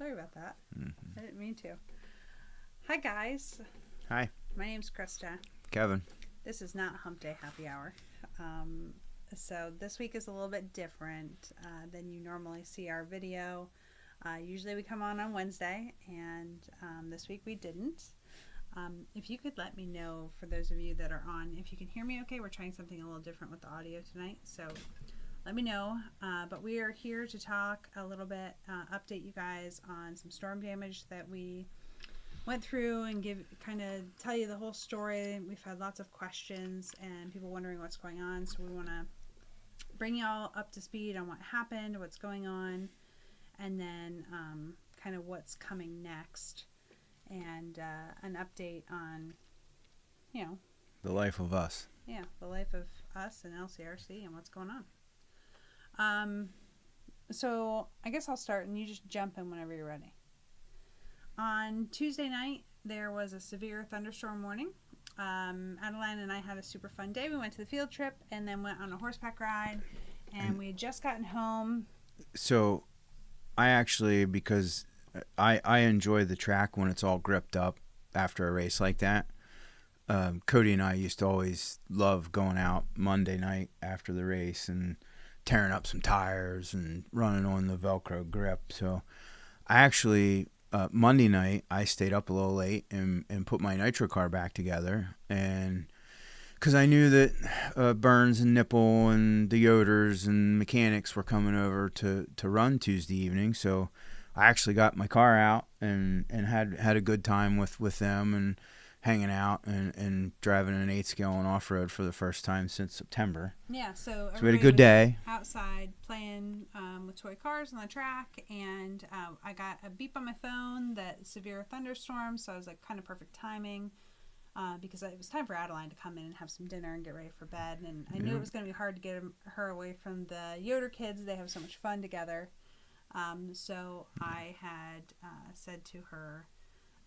Sorry about that. I didn't mean to. Hi, guys. Hi. My name's Christa. Kevin. This is not Hump Day Happy Hour. So this week is a little bit different than you normally see our video. Usually we come on Wednesday, and this week we didn't. If you could let me know, for those of you that are on, if you can hear me okay. We're trying something a little different with the audio tonight, so let me know. But we are here to talk a little bit, update you guys on some storm damage that we went through and tell you the whole story. We've had lots of questions and people wondering what's going on, so we want to bring you all up to speed on what happened, what's going on, and then kind of what's coming next, and an update on, The life of us. Yeah, the life of us and LCRC and what's going on. So I guess I'll start and you just jump in whenever you're ready. On Tuesday night, there was a severe thunderstorm warning. Adeline and I had a super fun day. We went to the field trip and then went on a horseback ride, and we had just gotten home. So I actually, because I enjoy the track when it's all gripped up after a race like that. Cody and I used to always love going out Monday night after the race and tearing up some tires and running on the Velcro grip. So I actually, Monday night, I stayed up a little late and put my nitro car back together. And because I knew that Burns and Nipple and the Yoders and mechanics were coming over to run Tuesday evening. So I actually got my car out and had a good time with them and hanging out and driving an 8 scale on off-road for the first time since September. Yeah, so we had a good day. Outside playing with toy cars on the track, and I got a beep on my phone that severe thunderstorm, so I was like kind of perfect timing because it was time for Adeline to come in and have some dinner and get ready for bed, and I knew it was going to be hard to get her away from the Yoder kids. They have so much fun together. So I had said to her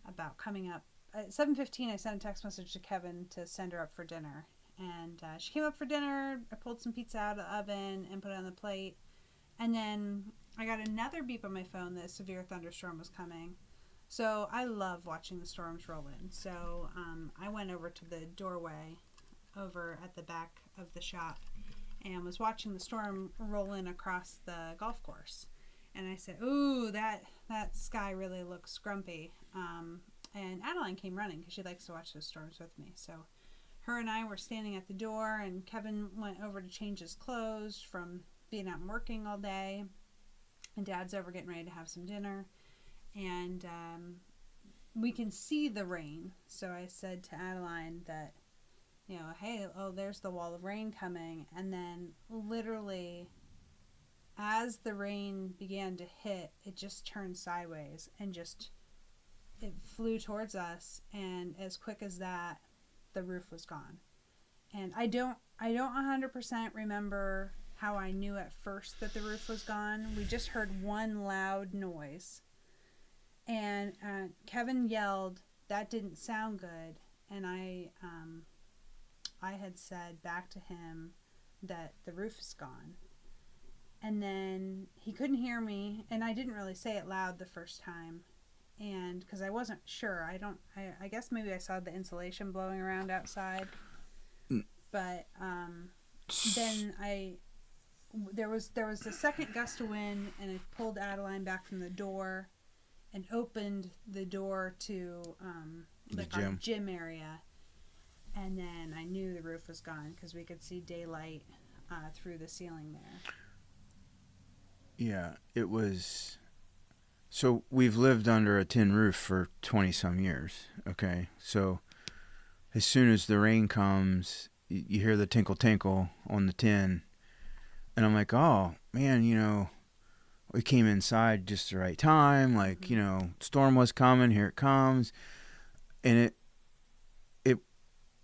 about coming up. At 7:15, I sent a text message to Kevin to send her up for dinner. And she came up for dinner. I pulled some pizza out of the oven and put it on the plate. And then I got another beep on my phone that a severe thunderstorm was coming. So I love watching the storms roll in. So I went over to the doorway over at the back of the shop and was watching the storm roll in across the golf course. And I said, ooh, that sky really looks grumpy. And Adeline came running because she likes to watch those storms with me. So her and I were standing at the door, and Kevin went over to change his clothes from being out and working all day. And Dad's over getting ready to have some dinner. And we can see the rain. So I said to Adeline that, hey, there's the wall of rain coming. And then literally, as the rain began to hit, it just turned sideways and it flew towards us, and as quick as that, the roof was gone. And I don't 100% remember how I knew at first that the roof was gone. We just heard one loud noise, and Kevin yelled, "That didn't sound good." And I had said back to him that the roof is gone. And then he couldn't hear me, and I didn't really say it loud the first time. And because I wasn't sure, I guess maybe I saw the insulation blowing around outside, but then there was a second gust of wind, and I pulled Adeline back from the door and opened the door to our gym area, and then I knew the roof was gone because we could see daylight through the ceiling there. Yeah, it was. So we've lived under a tin roof for 20-some years, okay? So as soon as the rain comes, you hear the tinkle tinkle on the tin, and I'm like, oh, man, we came inside just the right time, like, storm was coming, here it comes, and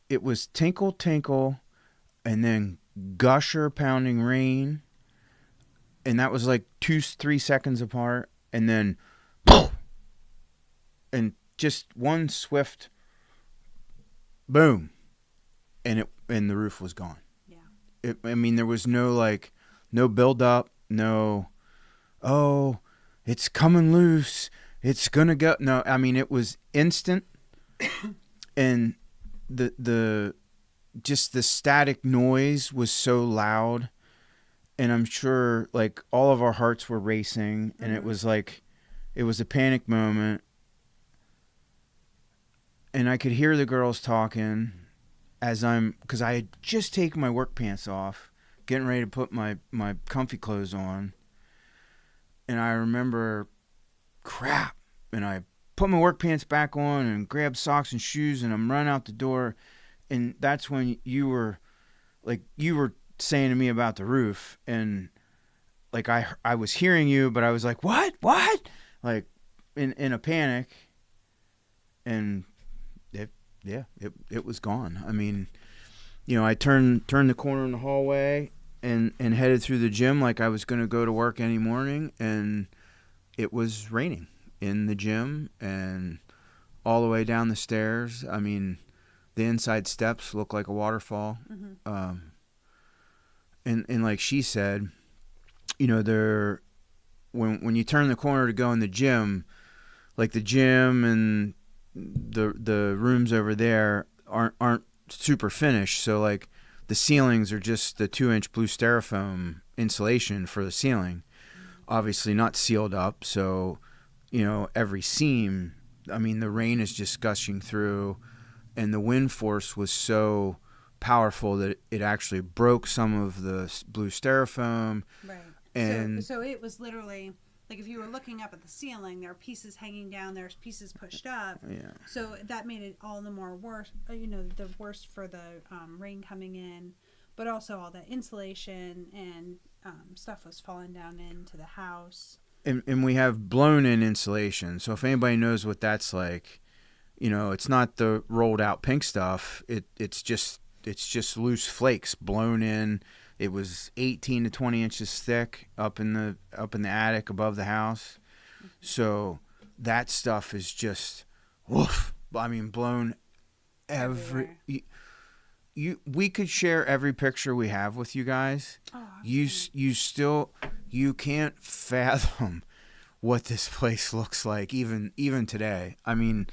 it was tinkle tinkle, and then gusher pounding rain, and that was like 2-3 seconds apart. And then, and just one swift boom, and the roof was gone. Yeah. There was no build up, no, it's coming loose. It's gonna go. No, I mean, it was instant, and the just the static noise was so loud, and I'm sure like all of our hearts were racing, and it was like, it was a panic moment, and I could hear the girls talking because I had just taken my work pants off, getting ready to put my comfy clothes on, and I remember, crap, and I put my work pants back on and grabbed socks and shoes, and I'm running out the door, and that's when you were saying to me about the roof, and like I was hearing you, but I was like, what, like in a panic, and it was gone. I mean, I turned the corner in the hallway and headed through the gym like I was going to go to work any morning, and it was raining in the gym and all the way down the stairs. I mean, the inside steps look like a waterfall. And like she said, there, when you turn the corner to go in the gym, like the gym and the rooms over there aren't super finished. So like the ceilings are just the 2-inch blue styrofoam insulation for the ceiling, obviously not sealed up. So, every seam, I mean, the rain is just gushing through, and the wind force was so powerful that it actually broke some of the blue styrofoam. Right. And so it was literally like if you were looking up at the ceiling, there are pieces hanging down, there's pieces pushed up. Yeah. So that made it all the more worse, the worst for the rain coming in, but also all the insulation and stuff was falling down into the house. And we have blown in insulation. So if anybody knows what that's like, it's not the rolled out pink stuff. It's just loose flakes blown in. It was 18 to 20 inches thick up in the attic above the house. So that stuff is just, woof. I mean, blown we could share every picture we have with you guys. Oh, You can't fathom what this place looks like even today. I mean,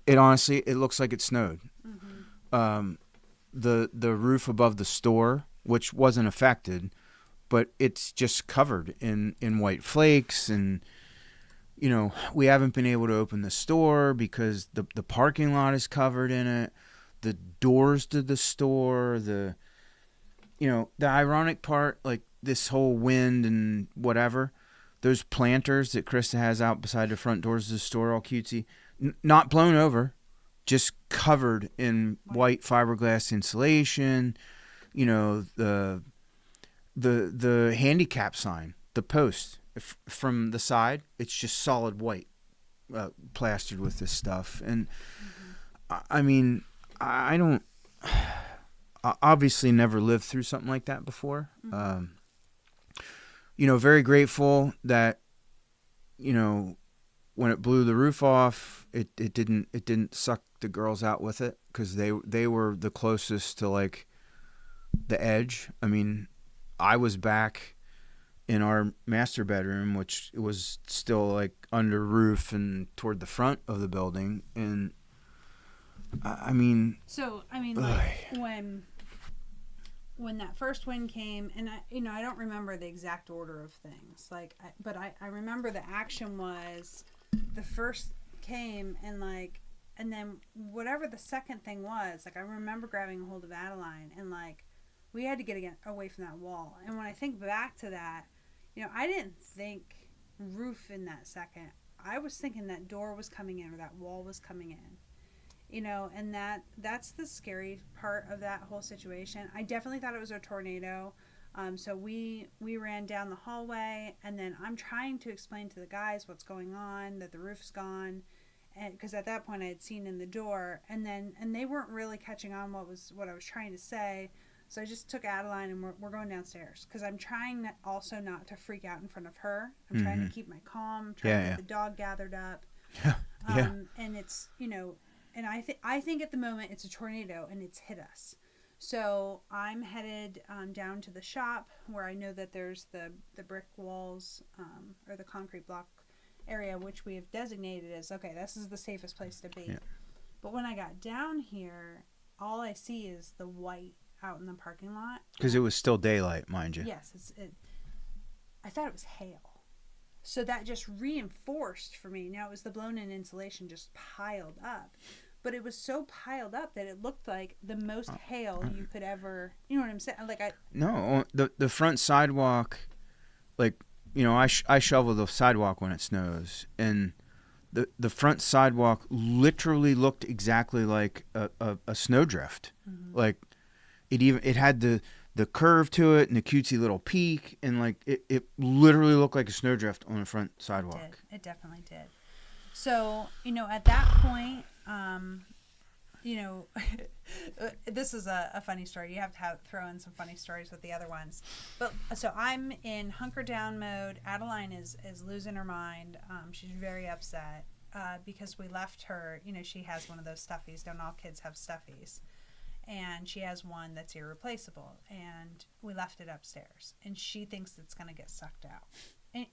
it honestly looks like it snowed. The roof above the store, which wasn't affected, but it's just covered in white flakes, and we haven't been able to open the store because the parking lot is covered in it. The doors to the store, the ironic part, like this whole wind and whatever, those planters that Christa has out beside the front doors of the store, all cutesy, not blown over, just covered in white fiberglass insulation. The handicap sign, the post from the side, it's just solid white, plastered with this stuff. And I mean, I don't obviously never lived through something like that before. Very grateful that, when it blew the roof off, it didn't suck the girls out with it, because they were the closest to like the edge. I mean, I was back in our master bedroom, which was still like under roof and toward the front of the building, and I mean, like when that first wind came, and I don't remember the exact order of things, but I remember the action was the first came, and then whatever the second thing was, like I remember grabbing a hold of Adeline, and like we had to get away from that wall. And when I think back to that, I didn't think roof in that second. I was thinking that door was coming in, or that wall was coming in. And that's the scary part of that whole situation. I definitely thought it was a tornado. So we ran down the hallway, and then I'm trying to explain to the guys what's going on, that the roof's gone, and because at that point I had seen in the door, and they weren't really catching on what I was trying to say. So I just took Adeline, and we're going downstairs, because I'm trying also not to freak out in front of her. I'm trying to keep my calm, trying to get the dog gathered up. And it's, and I think at the moment it's a tornado and it's hit us. So I'm headed down to the shop, where I know that there's the brick walls, or the concrete block area, which we have designated as, okay, this is the safest place to be. Yeah. But when I got down here, all I see is the white out in the parking lot. Because it was still daylight, mind you. Yes, I thought it was hail. So that just reinforced for me. Now it was the blown-in insulation just piled up. But it was so piled up that it looked like the most hail you could ever... You know what I'm saying? No, the front sidewalk, like, you know, I shovel the sidewalk when it snows. And the front sidewalk literally looked exactly like a snowdrift. Mm-hmm. Like, it had the curve to it and the cutesy little peak, and like it literally looked like a snowdrift on the front sidewalk. It definitely did. So, you know, at that point, you know, this is a funny story. You have to throw in some funny stories with the other ones. But so I'm in hunker down mode. Adeline is losing her mind. She's very upset because we left her. You know, she has one of those stuffies. Don't all kids have stuffies? And she has one that's irreplaceable, and we left it upstairs, and she thinks it's going to get sucked out.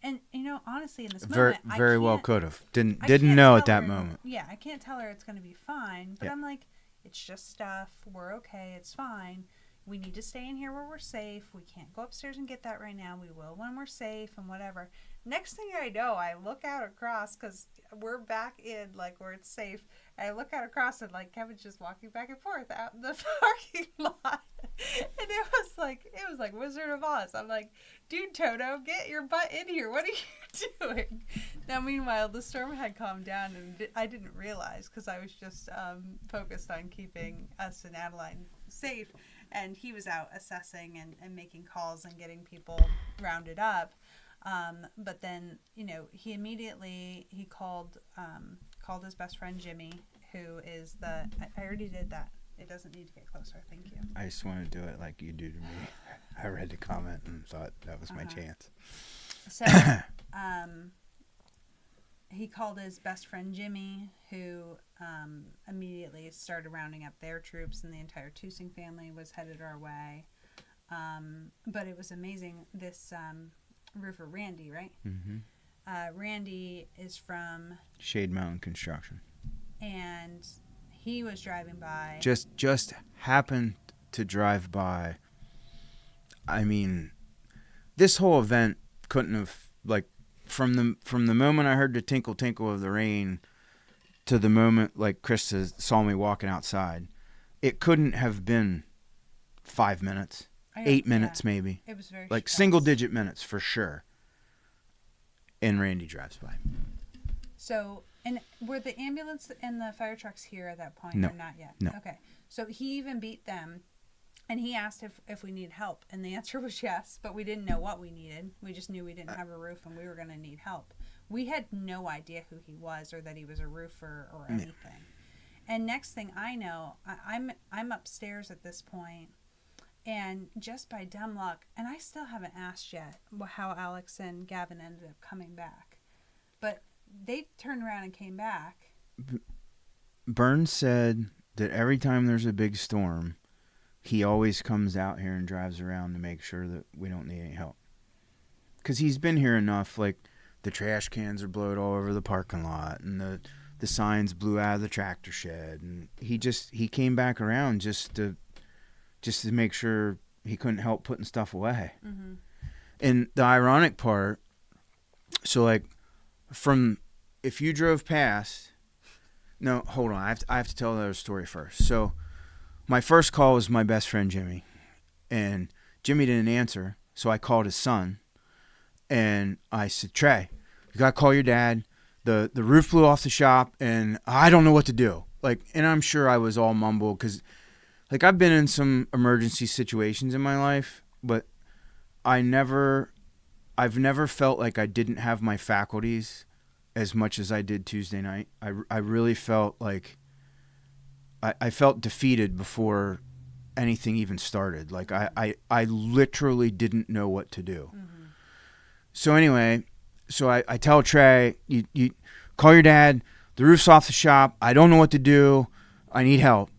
And you know, honestly, in this moment, very well could have didn't know at that moment. Yeah, I can't tell her it's going to be fine, but I'm like, it's just stuff. We're okay. It's fine. We need to stay in here where we're safe. We can't go upstairs and get that right now. We will when we're safe and whatever. Next thing I know, I look out across because we're back in like where it's safe. I look out across and like Kevin's just walking back and forth out in the parking lot, and it was like Wizard of Oz. I'm like, dude, Toto, get your butt in here. What are you doing? Now, meanwhile, the storm had calmed down, and I didn't realize because I was just focused on keeping us and Adeline safe, and he was out assessing and making calls and getting people rounded up. But then, you know, he immediately called his best friend Jimmy, who is I already did that. It doesn't need to get closer. Thank you. I just want to do it like you do to me. I read the comment and thought that was my chance. So, he called his best friend Jimmy, who immediately started rounding up their troops, and the entire Tusing family was headed our way. But it was amazing. This roofer, Randy, right? Mm-hmm. Randy is from Shade Mountain Construction, and he was driving by. Just happened to drive by. I mean, this whole event couldn't have, like, from the moment I heard the tinkle tinkle of the rain to the moment like Christa saw me walking outside, it couldn't have been 5 minutes. 8 minutes, maybe. It was very like fast. single-digit minutes for sure. And Randy drives by. So, and were the ambulance and the fire trucks here at that point? No. Or not yet? No. Okay. So he even beat them, and he asked if we need help, and the answer was yes, but we didn't know what we needed. We just knew we didn't have a roof, and we were going to need help. We had no idea who he was or that he was a roofer or anything. Yeah. And next thing I know, I'm upstairs at this point. And just by dumb luck, and I still haven't asked yet how Alex and Gavin ended up coming back, but they turned around and came back. Burns said that every time there's a big storm, he always comes out here and drives around to make sure that we don't need any help. Because he's been here enough, like the trash cans are blowed all over the parking lot, and the signs blew out of the tractor shed, and he came back around just to make sure he couldn't help putting stuff away. Mm-hmm. And the ironic part, so like if you drove past, no, hold on, I have to tell another story first. So my first call was my best friend Jimmy, and Jimmy didn't answer, so I called his son, and I said, Trey, you gotta call your dad. The roof blew off the shop, and I don't know what to do. Like, and I'm sure I was all mumbled because, like, I've been in some emergency situations in my life, but I've never felt like I didn't have my faculties as much as I did Tuesday night. I really felt like I felt defeated before anything even started. Like, I literally didn't know what to do. Mm-hmm. So anyway, I tell Trey, you call your dad. The roof's off the shop. I don't know what to do. I need help.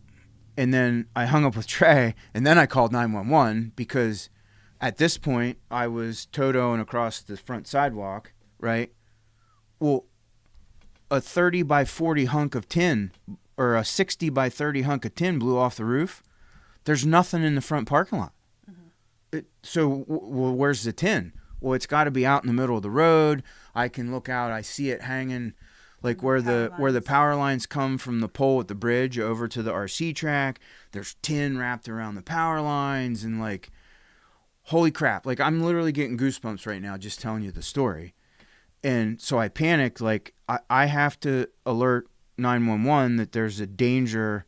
And then I hung up with Trey, and then I called 911 because at this point I was Totoing across the front sidewalk, right, Well, a 30 by 40 hunk of tin or a 60 by 30 hunk of tin blew off the roof. There's nothing in the front parking lot. So where's the tin? Well, it's got to be out in the middle of the road. I can look out. I see it hanging like where the power lines come from the pole at the bridge over to the RC track. There's tin wrapped around the power lines, and like, holy crap. Like, I'm literally getting goosebumps right now just telling you the story. And so I panicked. Like, I have to alert 911 that there's a danger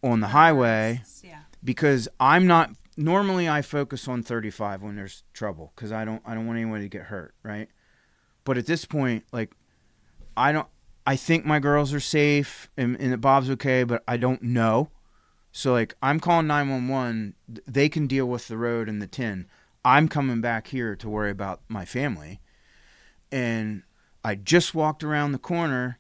on the highway. Yeah. Because I'm not... Normally, I focus on 35 when there's trouble because I don't want anyone to get hurt, right? But at this point, like, I think my girls are safe and that Bob's okay, but I don't know. So, like, I'm calling 911. They can deal with the road and the tin. I'm coming back here to worry about my family. And I just walked around the corner,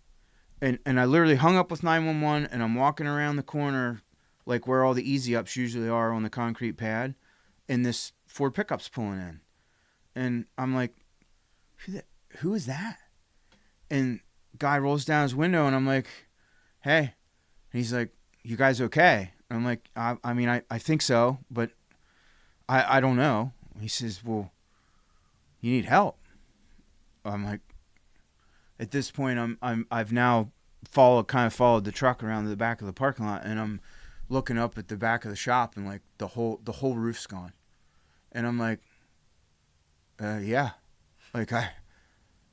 and I literally hung up with 911, and I'm walking around the corner like where all the easy ups usually are on the concrete pad, and this Ford pickup's pulling in. And I'm like, who is that? And guy rolls down his window, and I'm like, hey. And he's like, you guys okay? And I'm like, I think so, but I don't know. He says, well, you need help. I'm like, at this point, I've now followed the truck around to the back of the parking lot, and I'm looking up at the back of the shop, and like the whole roof's gone. And I'm like, yeah, like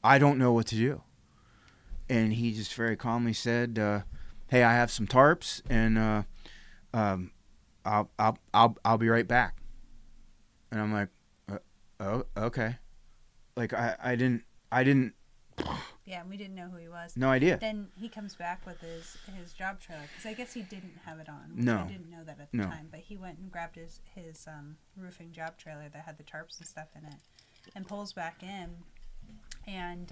I don't know what to do. And he just very calmly said, hey, I have some tarps, and I'll be right back. And I'm like, oh, okay. Like I didn't. Yeah, and we didn't know who he was. No idea. Then he comes back with his job trailer, because I guess he didn't have it on. No. We didn't know that at the time, but he went and grabbed his roofing job trailer that had the tarps and stuff in it, and pulls back in. And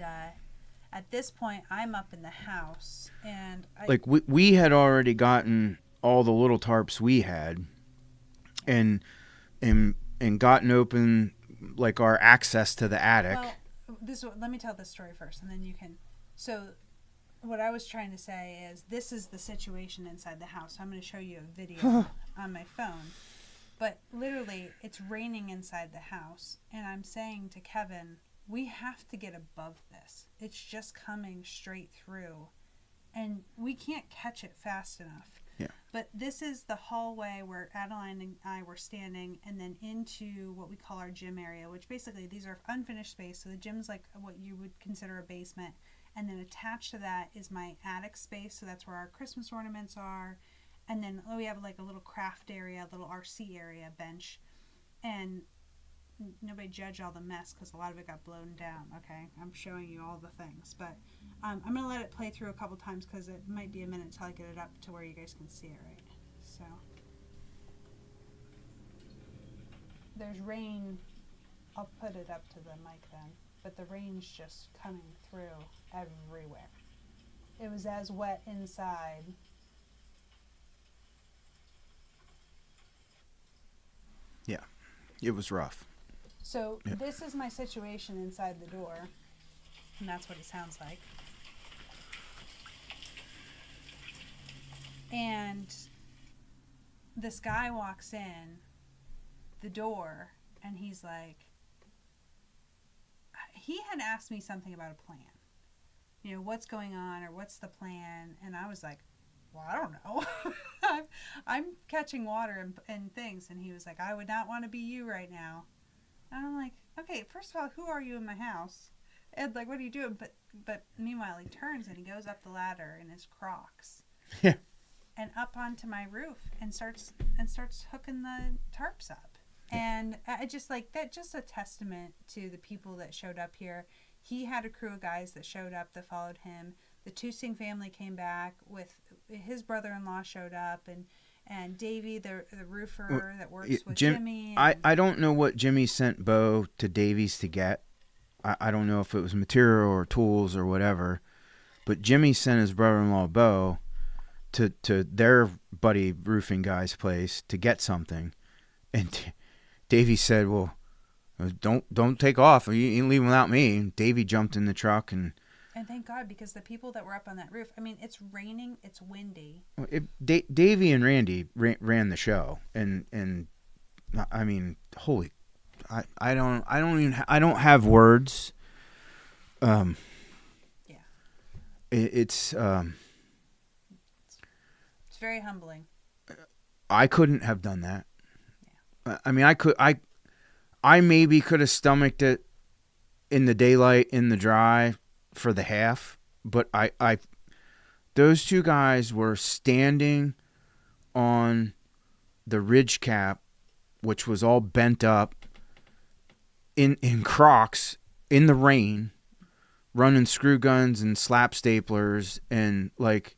at this point, I'm up in the house, and we had already gotten all the little tarps we had, and gotten open like our access to the attic. Well, let me tell this story first, and then you can. So, what I was trying to say is, this is the situation inside the house. So I'm going to show you a video on my phone. But literally, it's raining inside the house, and I'm saying to Kevin, we have to get above this. It's just coming straight through, and we can't catch it fast enough. Yeah. But this is the hallway where Adeline and I were standing, and then into what we call our gym area, which basically these are unfinished space. So the gym's like what you would consider a basement. And then attached to that is my attic space. So that's where our Christmas ornaments are. And then we have like a little craft area, a little RC area bench. And nobody judge all the mess because a lot of it got blown down. Okay, I'm showing you all the things, but I'm gonna let it play through a couple times because it might be a minute till I get it up to where you guys can see it. Right, so there's rain. I'll put it up to the mic then, but the rain's just coming through everywhere. It was as wet inside. Yeah, it was rough. So This is my situation inside the door, and that's what it sounds like. And this guy walks in the door, and he's like, he had asked me something about a plan. You know, what's going on, or what's the plan? And I was like, well, I don't know. I'm catching water and things. And he was like, I would not want to be you right now. And I'm like, okay, first of all, who are you in my house? And like, what are you doing? But meanwhile, he turns and he goes up the ladder in his Crocs. Yeah. And up onto my roof and starts hooking the tarps up. And I just like that, just a testament to the people that showed up here. He had a crew of guys that showed up that followed him. The Tusing family came back with his brother-in-law showed up, and Davey, the roofer that works with Jimmy. I don't know what Jimmy sent Bo to Davey's to get. I don't know if it was material or tools or whatever, but Jimmy sent his brother-in-law Bo to their buddy roofing guy's place to get something, and Davey said, "Well, don't take off. You leave him without me." And Davey jumped in the truck and And thank God, because the people that were up on that roof, I mean, it's raining, it's windy. Davey and Randy ran the show, and I mean, holy, I don't have words. Yeah. It's very humbling. I couldn't have done that. Yeah. I mean, I maybe could have stomached it in the daylight, in the dry for the half, but those two guys were standing on the ridge cap, which was all bent up, in Crocs in the rain, running screw guns and slap staplers, and like,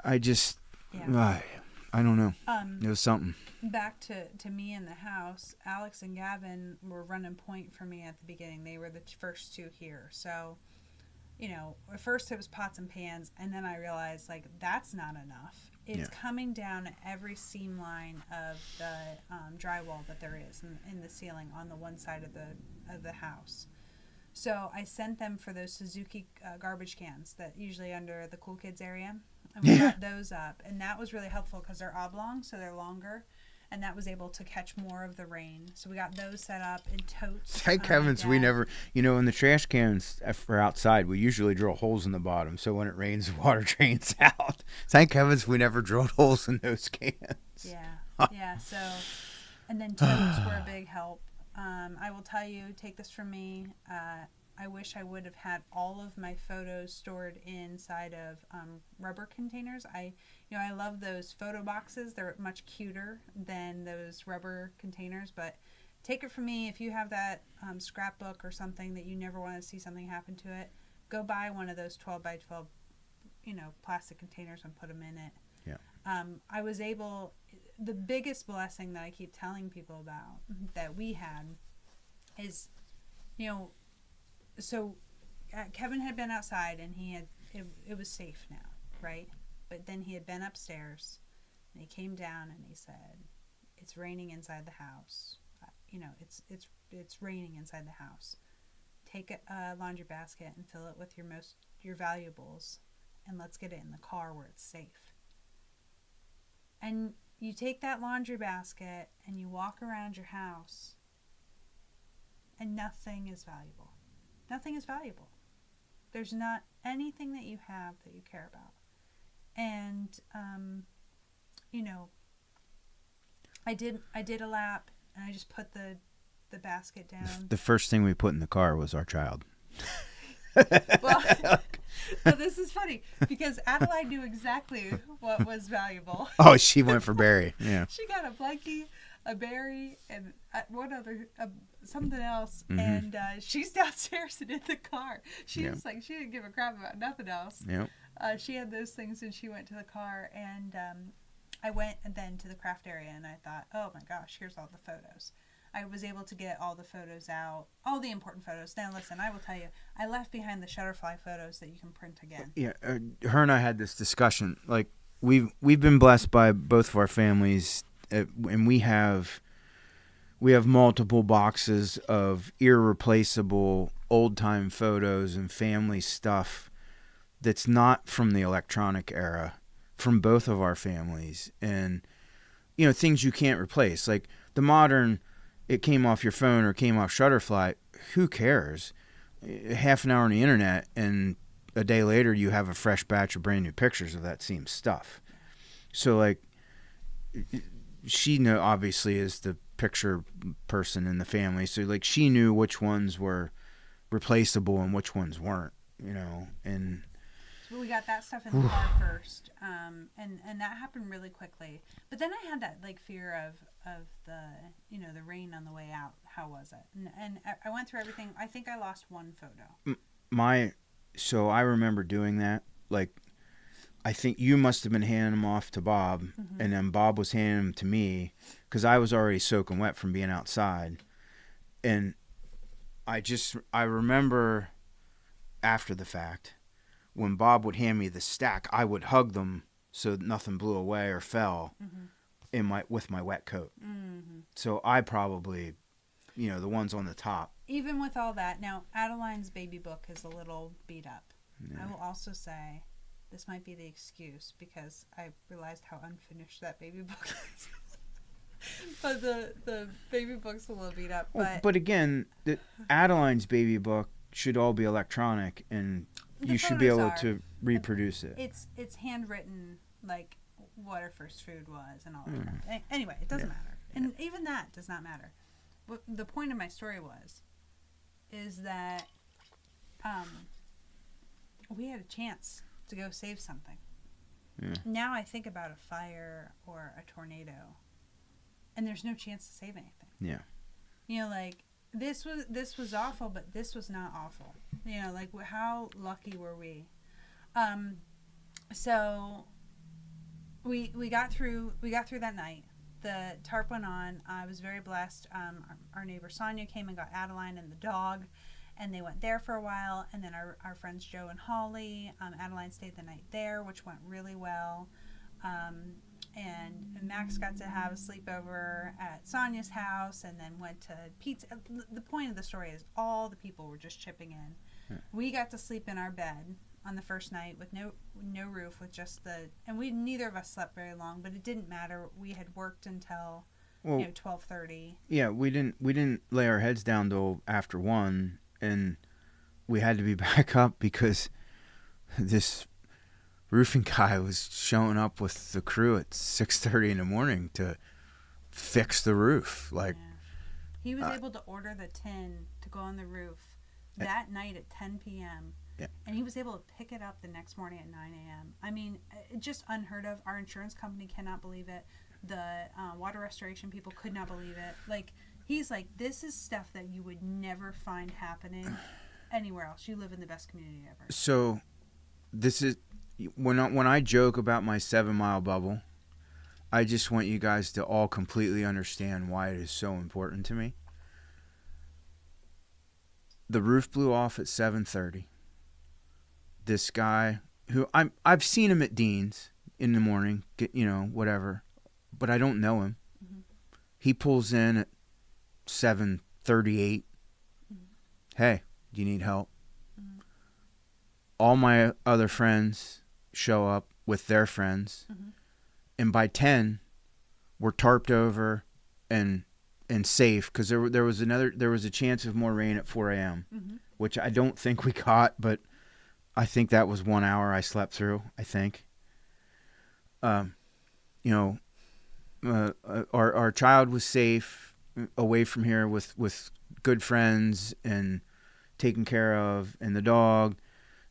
I don't know. It was something. Back to me in the house, Alex and Gavin were running point for me at the beginning. They were the first two here. So, at first it was pots and pans, and then I realized, like, that's not enough. It's coming down every seam line of the drywall that there is in the ceiling on the one side of the house. So I sent them for those Suzuki garbage cans that usually under the cool kids area. And we got those up, and that was really helpful because they're oblong, so they're longer, and that was able to catch more of the rain. So we got those set up in totes. Thank heavens we never, in the trash cans for outside, we usually drill holes in the bottom, so when it rains, the water drains out. Thank heavens we never drilled holes in those cans. Yeah. So, and then totes were a big help. I will tell you, take this from me, I wish I would have had all of my photos stored inside of rubber containers. I love those photo boxes. They're much cuter than those rubber containers. But take it from me, if you have that scrapbook or something that you never want to see something happen to it, go buy one of those 12 by 12, plastic containers and put them in it. Yeah. I was able. The biggest blessing that I keep telling people about that we had is, so Kevin had been outside and it was safe now, right? But then he had been upstairs and he came down and he said, it's raining inside the house. It's raining inside the house. Take a laundry basket and fill it with your valuables, and let's get it in the car where it's safe. And you take that laundry basket and you walk around your house and nothing is valuable. Nothing is valuable. There's not anything that you have that you care about. And, I did a lap and I just put the basket down. The first thing we put in the car was our child. Well, this is funny because Adelaide knew exactly what was valuable. Oh, she went for Barry. Yeah. She got a blankie, a berry, and one other something else, Mm-hmm. and she's downstairs and in the car. She was like, she didn't give a crap about nothing else. Yep. She had those things and she went to the car, and I went then to the craft area and I thought, oh my gosh, here's all the photos. I was able to get all the photos out, all the important photos. Now listen, I will tell you, I left behind the Shutterfly photos that you can print again. Yeah, her and I had this discussion. Like, we've been blessed by both of our families, and we have multiple boxes of irreplaceable old time photos and family stuff that's not from the electronic era, from both of our families, and things you can't replace, like the modern. It came off your phone or came off Shutterfly. Who cares? Half an hour on the internet, and a day later you have a fresh batch of brand new pictures of that same stuff. So, like, she obviously is the picture person in the family. So, like, she knew which ones were replaceable and which ones weren't. And so we got that stuff in the car first, and that happened really quickly. But then I had that fear of the the rain on the way out. How was it? And I went through everything. I think I lost one photo. So I remember doing that. Like, I think you must have been handing them off to Bob, mm-hmm. and then Bob was handing them to me because I was already soaking wet from being outside. And I remember after the fact, when Bob would hand me the stack, I would hug them so nothing blew away or fell. Mm-hmm. With my wet coat. Mm-hmm. So I probably, the ones on the top. even with all that, now Adeline's baby book is a little beat up. Yeah. I will also say this might be the excuse because I realized how unfinished that baby book is. But the baby book's a little beat up. But again, Adeline's baby book should all be electronic, and you should be able to reproduce it. It's handwritten, like what her first food was and all that. Anyway, it doesn't matter. And even that does not matter. What the point of my story is that we had a chance to go save something. Yeah. Now I think about a fire or a tornado, and there's no chance to save anything. Yeah. You know, like this was awful, but this was not awful. You know, like how lucky were we? So we got through that night. The tarp went on. I was very blessed. Our neighbor Sonia came and got Adeline and the dog, and they went there for a while. And then our friends Joe and Holly, Adeline stayed the night there, which went really well. And Max got to have a sleepover at Sonia's house, and then went to pizza. The point of the story is all the people were just chipping in. Yeah. We got to sleep in our bed on the first night with no roof, with just and neither of us slept very long, but it didn't matter. We had worked until 12:30. Yeah, we didn't lay our heads down till after 1, and we had to be back up because this roofing guy was showing up with the crew at 6:30 in the morning to fix the roof. Like, he was able to order the tin to go on the roof that night at 10 p.m. Yeah. And he was able to pick it up the next morning at 9 a.m. I mean, just unheard of. Our insurance company cannot believe it. The water restoration people could not believe it. Like, he's like, this is stuff that you would never find happening anywhere else. You live in the best community ever. So, this is when I joke about my 7-mile bubble, I just want you guys to all completely understand why it is so important to me. The roof blew off at 7:30. This guy who I've seen him at Dean's in the morning, whatever, but I don't know him. Mm-hmm. He pulls in at 7:38. Mm-hmm. Hey, do you need help? Mm-hmm. All my other friends show up with their friends, and by 10, we're tarped over and safe because there was a chance of more rain at 4 a.m., which I don't think we caught, but I think that was 1 hour I slept through, I think. Our child was safe away from here with good friends and taken care of, and the dog.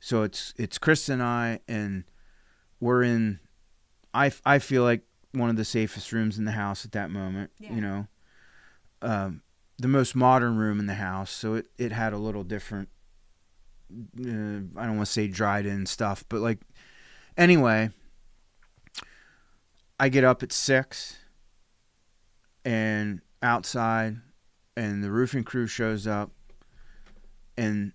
So it's Christa and I, and we're in, I feel like one of the safest rooms in the house at that moment, the most modern room in the house. So it had a little different, I don't want to say dried in stuff, but like, anyway, I get up at 6 and outside, and the roofing crew shows up, and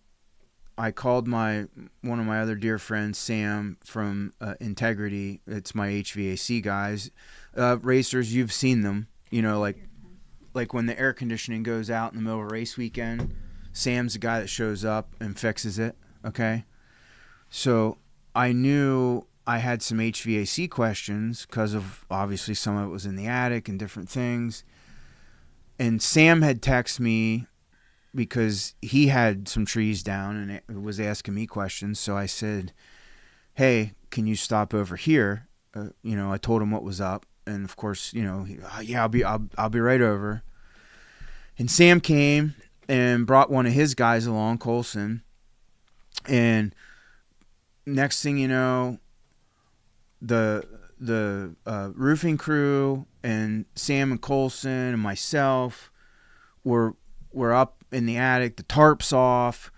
I called one of my other dear friends, Sam from Integrity. It's my HVAC guys. Racers, you've seen them, like when the air conditioning goes out in the middle of a race weekend, Sam's the guy that shows up and fixes it, okay? So I knew I had some HVAC questions because of, obviously, some of it was in the attic and different things. And Sam had texted me because he had some trees down and was asking me questions. So I said, hey, can you stop over here? I told him what was up. And of course, I'll be right over. And Sam came and brought one of his guys along, Colson. And next thing you know, the roofing crew and Sam and Colson and myself were up in the attic. The tarp's off.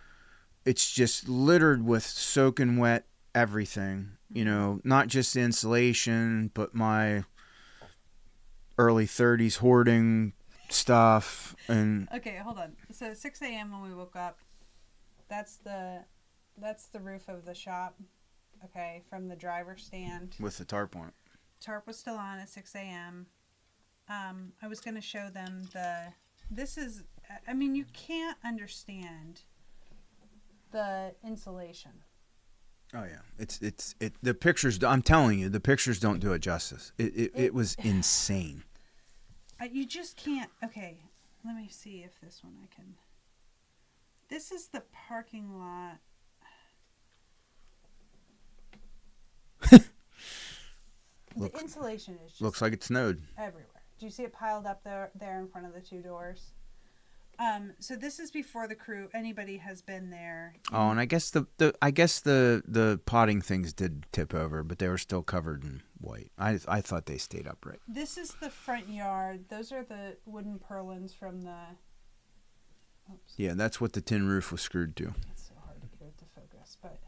It's just littered with soaking wet everything. Not just the insulation, but my early 30s hoarding stuff. And okay, hold on. So 6 a.m. when we woke up, that's the roof of the shop. Okay, from the driver's stand with the tarp on it. Tarp was still on at 6 a.m. I was going to show them this is I mean, you can't understand the insulation. Oh yeah, the pictures. I'm telling you, the pictures don't do it justice. It was insane. You just can't. Okay, let me see if this one I can. This is the parking lot. The insulation is just looks like it snowed everywhere. Do you see it piled up there in front of the two doors? So this is before the crew. Anybody has been there. Oh, and I guess the potting things did tip over, but they were still covered in white. I thought they stayed upright. This is the front yard. Those are the wooden purlins from the. Oops. Yeah, that's what the tin roof was screwed to. It's so hard to get it to focus, but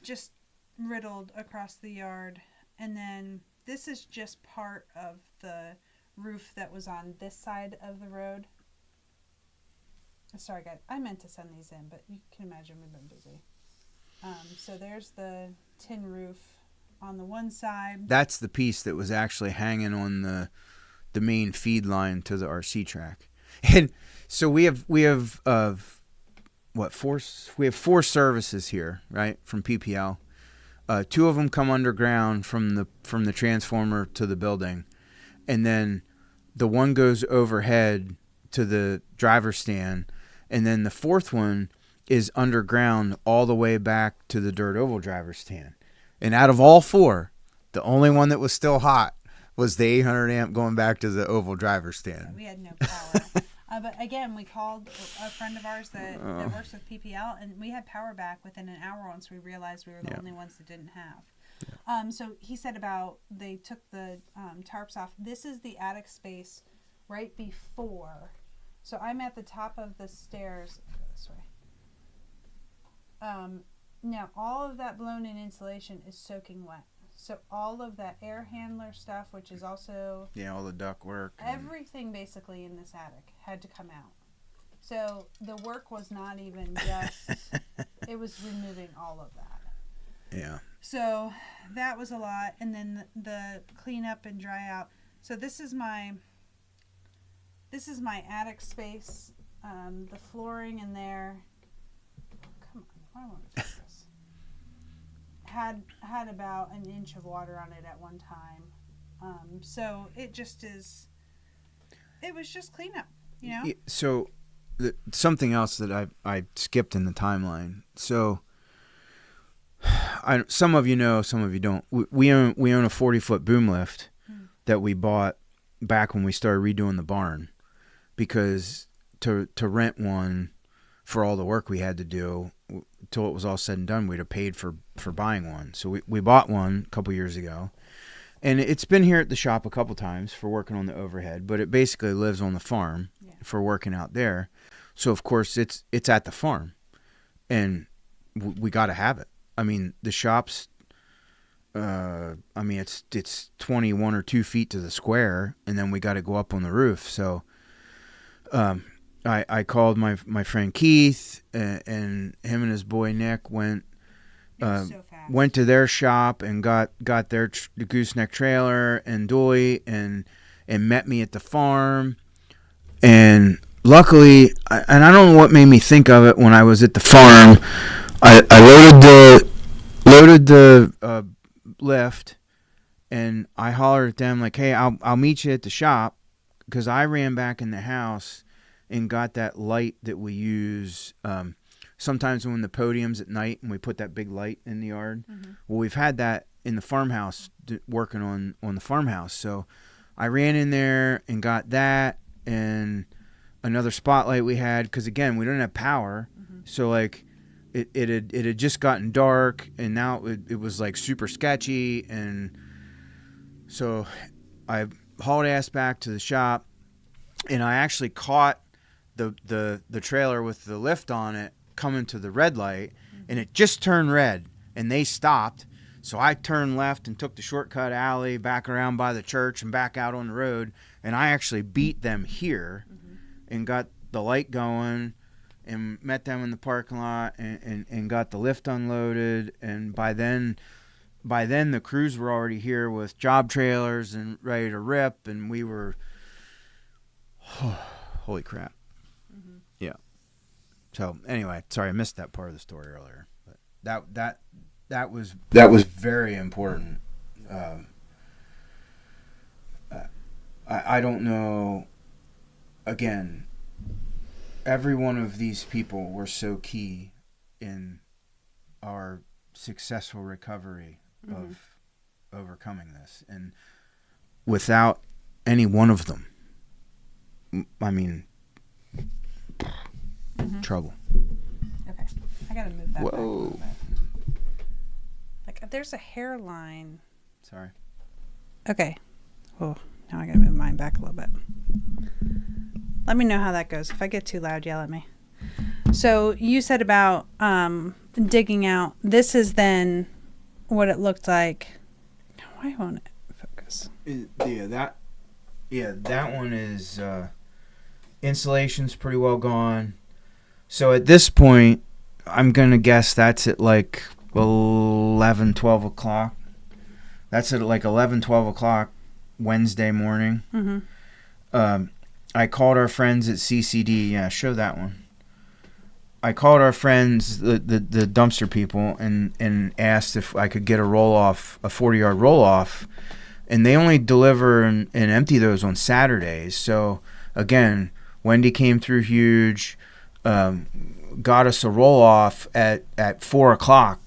just riddled across the yard, and then this is just part of the roof that was on this side of the road. Sorry, guys. I meant to send these in, but you can imagine we've been busy. So there's the tin roof on the one side. That's the piece that was actually hanging on the main feed line to the RC track. And so we have four services here, right, from PPL. Two of them come underground from the transformer to the building, and then the one goes overhead to the driver's stand, and then the fourth one is underground all the way back to the dirt oval driver's stand. And out of all four, the only one that was still hot was the 800 amp going back to the oval driver's stand. We had no power. But again, we called a friend of ours that works with PPL, and we had power back within an hour once we realized we were the only ones that didn't have. Yeah. So he said about they took the tarps off. This is the attic space right before. So I'm at the top of the stairs. Go this way. Now all of that blown-in insulation is soaking wet. So all of that air handler stuff, which is also all the duct work, everything basically in this attic had to come out. So the work was not even just it was removing all of that. Yeah. So that was a lot, and then the clean up and dry out. So this is my attic space. The flooring in there. Come on, why won't it focus? Had about an inch of water on it at one time. So it just is. It was just cleanup, you know. So something else that I skipped in the timeline. So some of you know, some of you don't. We own a 40-foot boom lift that we bought back when we started redoing the barn, because to rent one for all the work we had to do till it was all said and done, we'd have paid for buying one. So we bought one a couple years ago, and it's been here at the shop a couple times for working on the overhead, but it basically lives on the farm for working out there. So of course it's at the farm, and we got to have it. I mean, the shop's it's 21 or 2 feet to the square, and then we got to go up on the roof. So I called my friend Keith, and him and his boy Nick went to their shop and got their the gooseneck trailer and dolly and met me at the farm. And luckily, and I don't know what made me think of it when I was at the farm, I loaded the lift, and I hollered at them like, "Hey, I'll meet you at the shop," because I ran back in the house and got that light that we use sometimes when the podium's at night and we put that big light in the yard. Mm-hmm. Well, we've had that in the farmhouse, working on the farmhouse. So I ran in there and got that and another spotlight we had, because again, we don't have power. Mm-hmm. So like it had just gotten dark, and now it was like super sketchy. And so I hauled ass back to the shop, and I actually caught the trailer with the lift on it coming to the red light, and it just turned red, and they stopped. So I turned left and took the shortcut alley back around by the church and back out on the road, and I actually beat them here and got the light going and met them in the parking lot and got the lift unloaded. And by then the crews were already here with job trailers and ready to rip, and we were holy crap. Mm-hmm. Yeah. So anyway, sorry, I missed that part of the story earlier. But that was very important. I don't know. Again, every one of these people were so key in our successful recovery of overcoming this, and without any one of them, I mean, trouble. Okay, I gotta move that back a little bit. Like, there's a hairline. Sorry. Okay. Oh, now I gotta move mine back a little bit. Let me know how that goes. If I get too loud, yell at me. So you said about digging out. This is then what it looked like. Why won't it focus? That one is insulation's pretty well gone. So at this point, I'm gonna guess that's at like 11, 12 o'clock. That's at like 11, 12 o'clock Wednesday morning. Mm-hmm. I called our friends at CCD. Yeah, show that one. I called our friends, the dumpster people, and asked if I could get a 40-yard roll-off. And they only deliver and empty those on Saturdays. So, again, Wendy came through huge, got us a roll-off at 4 o'clock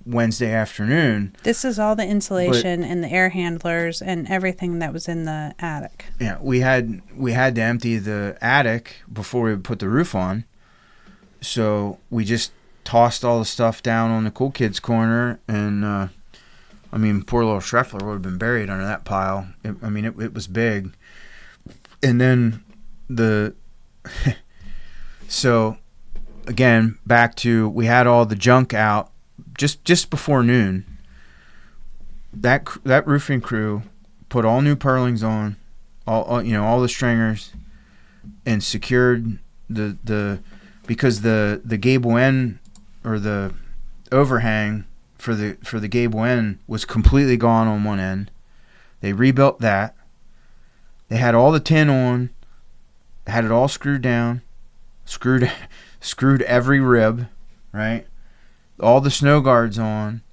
Wednesday afternoon. This is all the insulation and the air handlers and everything that was in the attic. Yeah, we had to empty the attic before we would put the roof on. So we just tossed all the stuff down on the cool kids corner, and I mean, poor little Schreffler would have been buried under that pile. It was big. And then so again, back to, we had all the junk out just before noon. That roofing crew put all new purlings on, all the stringers, and secured because the gable end, or the overhang for the gable end, was completely gone on one end. They rebuilt that. They had all the tin on, had it all screwed down, screwed every rib, right? All the snow guards on,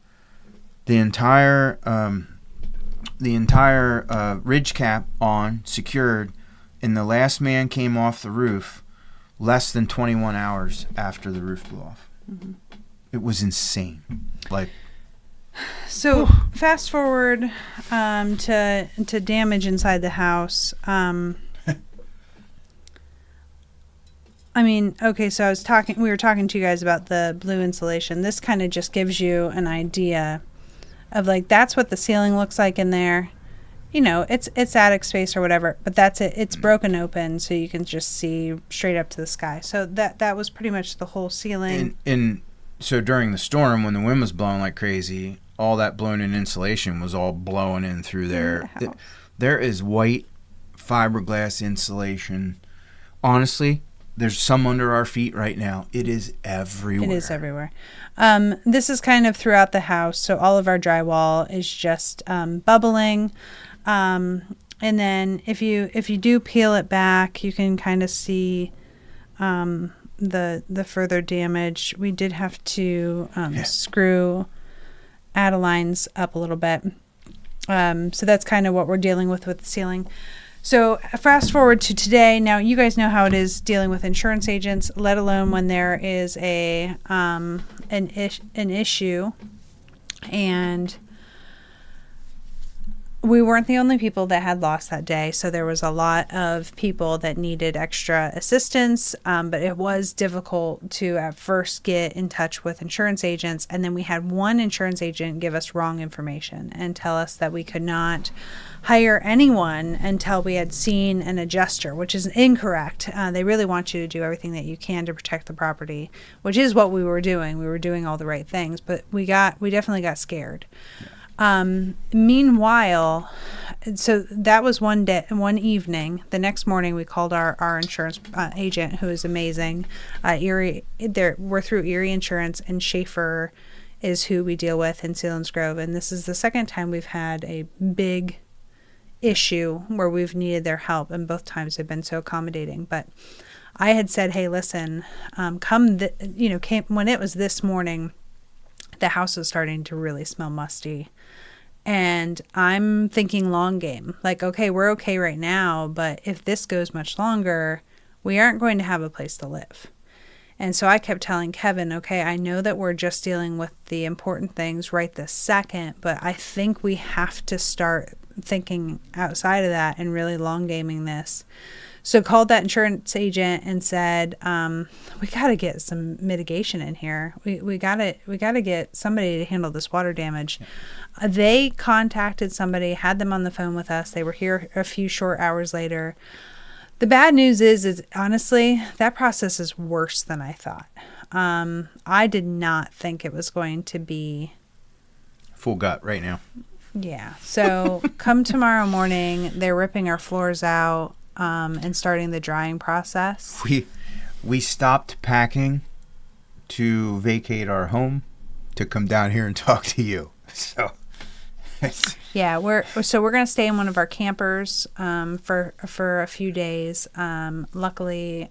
the entire ridge cap on, secured, and the last man came off the roof less than 21 hours after the roof blew off. Mm-hmm. It was insane. So fast forward to damage inside the house. So we were talking to you guys about the blue insulation. This kind of just gives you an idea of, like, that's what the ceiling looks like in there. It's attic space or whatever, but that's it. It's broken open, so you can just see straight up to the sky. So that was pretty much the whole ceiling. And so during the storm, when the wind was blowing like crazy, all that blown in insulation was all blowing in through there. There is white fiberglass insulation. Honestly, there's some under our feet right now. It is everywhere. It is everywhere. This is kind of throughout the house. So all of our drywall is just bubbling. And then if you do peel it back, you can kind of see the further damage. We did have to screw Adeline's up a little bit. So that's kind of what we're dealing with the ceiling. So fast forward to today. Now, you guys know how it is dealing with insurance agents, let alone when there is an issue. And we weren't the only people that had lost that day. So there was a lot of people that needed extra assistance. But it was difficult to at first get in touch with insurance agents. And then we had one insurance agent give us wrong information and tell us that we could not hire anyone until we had seen an adjuster, which is incorrect. They really want you to do everything that you can to protect the property, which is what we were doing. We were doing all the right things, but we definitely got scared. Meanwhile, so that was one evening. The next morning, we called our insurance agent, who is amazing. We're through Erie Insurance, and Schaefer is who we deal with in Selinsgrove. And this is the second time we've had a big issue where we've needed their help, and both times they've been so accommodating. But I had said, hey, listen, when it was this morning, the house was starting to really smell musty. And I'm thinking long game. Like, okay, we're okay right now, but if this goes much longer, we aren't going to have a place to live. And so I kept telling Kevin, okay, I know that we're just dealing with the important things right this second, but I think we have to start thinking outside of that and really long gaming this. So called that insurance agent and said, we got to get some mitigation in here. We got to get somebody to handle this water damage. They contacted somebody, had them on the phone with us. They were here a few short hours later. The bad news is honestly, that process is worse than I thought. I did not think it was going to be full gut right now. Yeah. So come tomorrow morning, they're ripping our floors out and starting the drying process. We stopped packing to vacate our home to come down here and talk to you. So yeah, we're going to stay in one of our campers for a few days. Luckily,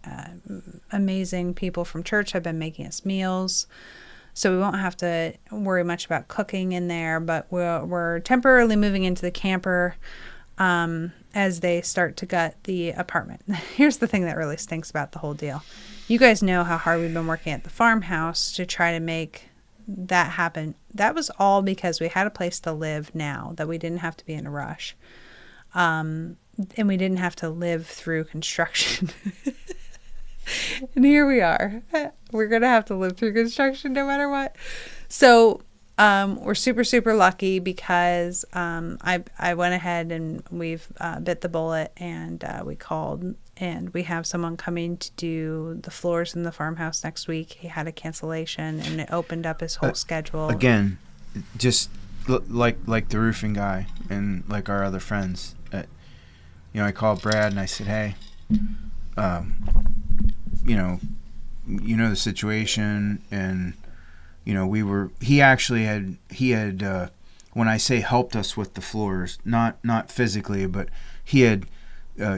amazing people from church have been making us meals, so we won't have to worry much about cooking in there. But we're temporarily moving into the camper as they start to gut the apartment. Here's the thing that really stinks about the whole deal. You guys know how hard we've been working at the farmhouse to try to make that happened. That was all because we had a place to live now, that we didn't have to be in a rush. And we didn't have to live through construction. And here we are. We're going to have to live through construction no matter what. So we're super, super lucky because I went ahead and we've bit the bullet, and we called, and we have someone coming to do the floors in the farmhouse next week. He had a cancellation, and it opened up his whole schedule. Again, just like the roofing guy and like our other friends. I called Brad and I said, hey, you know the situation, and he had when I say helped us with the floors, not physically, but he had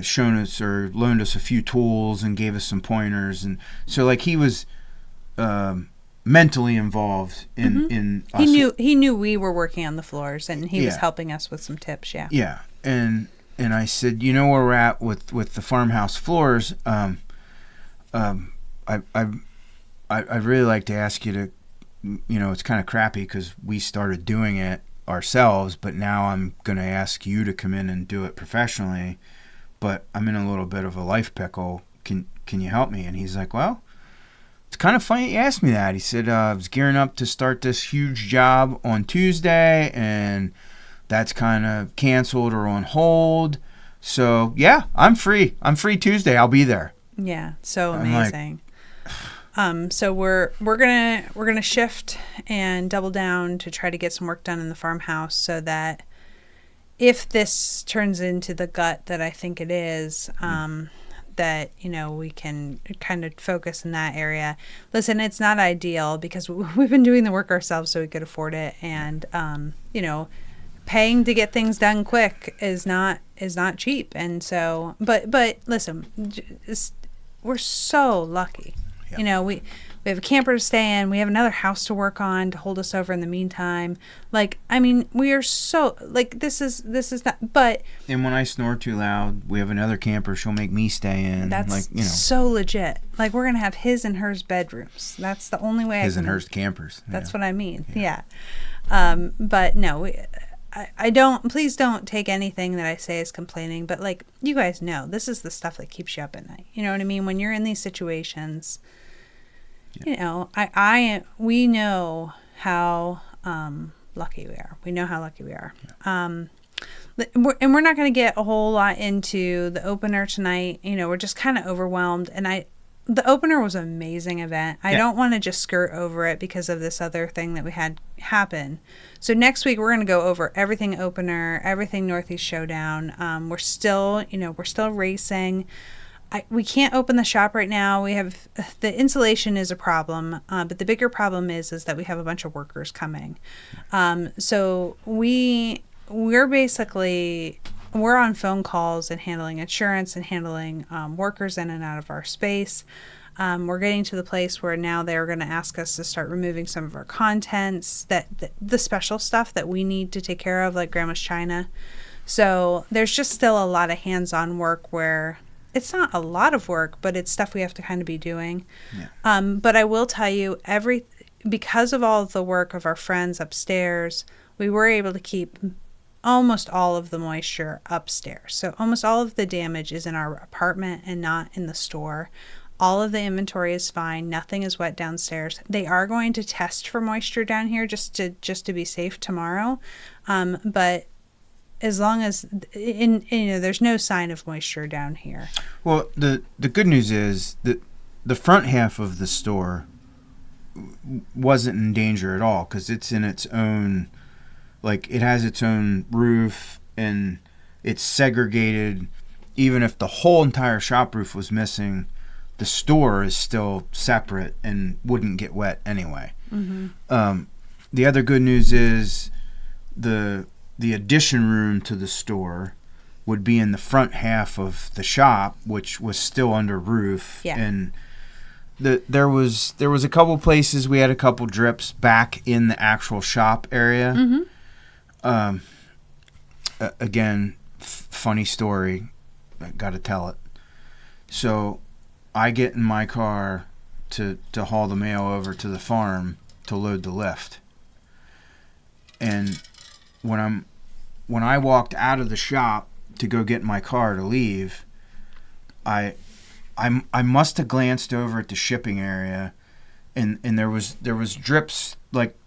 shown us or loaned us a few tools and gave us some pointers, and so like he was mentally involved in us. He knew we were working on the floors, and he was helping us with some tips. Yeah And I said, where we're at with the farmhouse floors. I'd really like to ask you to, it's kind of crappy because we started doing it ourselves, but now I'm going to ask you to come in and do it professionally, but I'm in a little bit of a life pickle. Can you help me? And he's like, well, it's kind of funny you asked me that. He said, I was gearing up to start this huge job on Tuesday, and that's kind of canceled or on hold. So yeah, I'm free Tuesday. I'll be there. Yeah. So amazing. So we're gonna shift and double down to try to get some work done in the farmhouse, so that if this turns into the gut that I think it is, that we can kind of focus in that area. Listen, it's not ideal because we've been doing the work ourselves so we could afford it, and paying to get things done quick is not cheap. And so, but listen, we're so lucky. Yep. We have a camper to stay in. We have another house to work on to hold us over in the meantime. We are so this is not. But and when I snore too loud, we have another camper. She'll make me stay in. That's so legit. We're gonna have his and hers bedrooms. That's the only way. His and hers campers. That's what I mean. Yeah. But no, I don't. Please don't take anything that I say as complaining. But you guys know, this is the stuff that keeps you up at night. You know what I mean? When you're in these situations. Yeah. We know how lucky we are. We know how lucky we are. Yeah. And we're not going to get a whole lot into the opener tonight. We're just kind of overwhelmed. And the opener was an amazing event. I don't want to just skirt over it because of this other thing that we had happen. So next week we're going to go over everything opener, everything Northeast Showdown. We're still racing. We can't open the shop right now. We have the insulation is a problem, but the bigger problem is that we have a bunch of workers coming. So we're basically we're on phone calls and handling insurance and handling workers in and out of our space. We're getting to the place where now they're going to ask us to start removing some of our contents, the special stuff that we need to take care of, like Grandma's China. So there's just still a lot of hands-on work where it's not a lot of work, but it's stuff we have to kind of be doing. Yeah. But I will tell you, because of all of the work of our friends upstairs, we were able to keep almost all of the moisture upstairs. So almost all of the damage is in our apartment and not in the store. All of the inventory is fine. Nothing is wet downstairs. They are going to test for moisture down here just to be safe tomorrow. But as long as there's no sign of moisture down here. Well, the good news is that the front half of the store wasn't in danger at all because it's in its own, like it has its own roof and it's segregated. Even if the whole entire shop roof was missing, the store is still separate and wouldn't get wet anyway. Mm-hmm. The other good news is the addition room to the store would be in the front half of the shop, which was still under roof. Yeah. And there was a couple places we had a couple drips back in the actual shop area. Mm-hmm. Again, funny story. I got to tell it. So I get in my car to haul the mail over to the farm to load the lift. And when I walked out of the shop to go get my car to leave, I must have glanced over at the shipping area, and there was drips. Like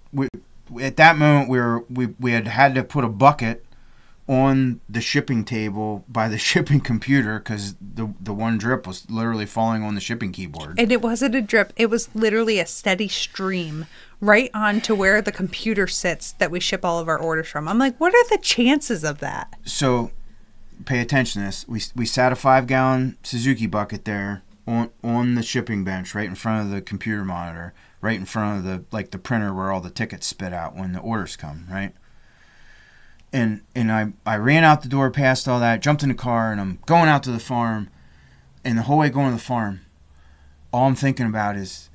at that moment we had to put a bucket on the shipping table by the shipping computer because the one drip was literally falling on the shipping keyboard. And it wasn't a drip. It was literally a steady stream right onto where the computer sits that we ship all of our orders from. I'm like, what are the chances of that? So pay attention to this. We sat a 5-gallon Suzuki bucket there on the shipping bench right in front of the computer monitor, right in front of the printer where all the tickets spit out when the orders come, right? And I ran out the door past all that, jumped in the car, and I'm going out to the farm. And the whole way going to the farm, all I'm thinking about is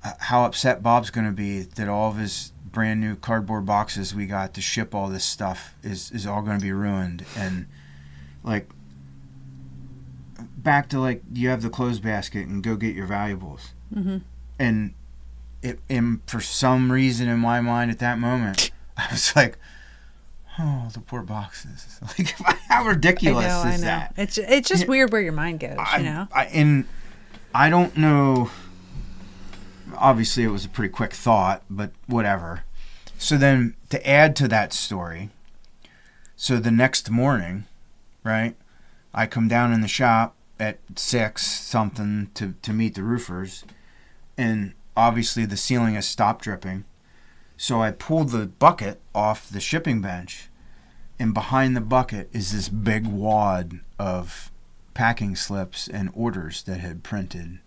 how upset Bob's going to be that all of his brand new cardboard boxes we got to ship all this stuff is all going to be ruined. And like back to like you have the clothes basket and go get your valuables. Mm-hmm. And for some reason in my mind at that moment, I was like, oh, the poor boxes. Like, how ridiculous is that? It's just weird where your mind goes, you know? And I don't know. Obviously, it was a pretty quick thought, but whatever. So then, to add to that story, so the next morning, right, I come down in the shop at 6 something to meet the roofers, and obviously the ceiling has stopped dripping. So I pulled the bucket off the shipping bench, and behind the bucket is this big wad of packing slips and orders that had printed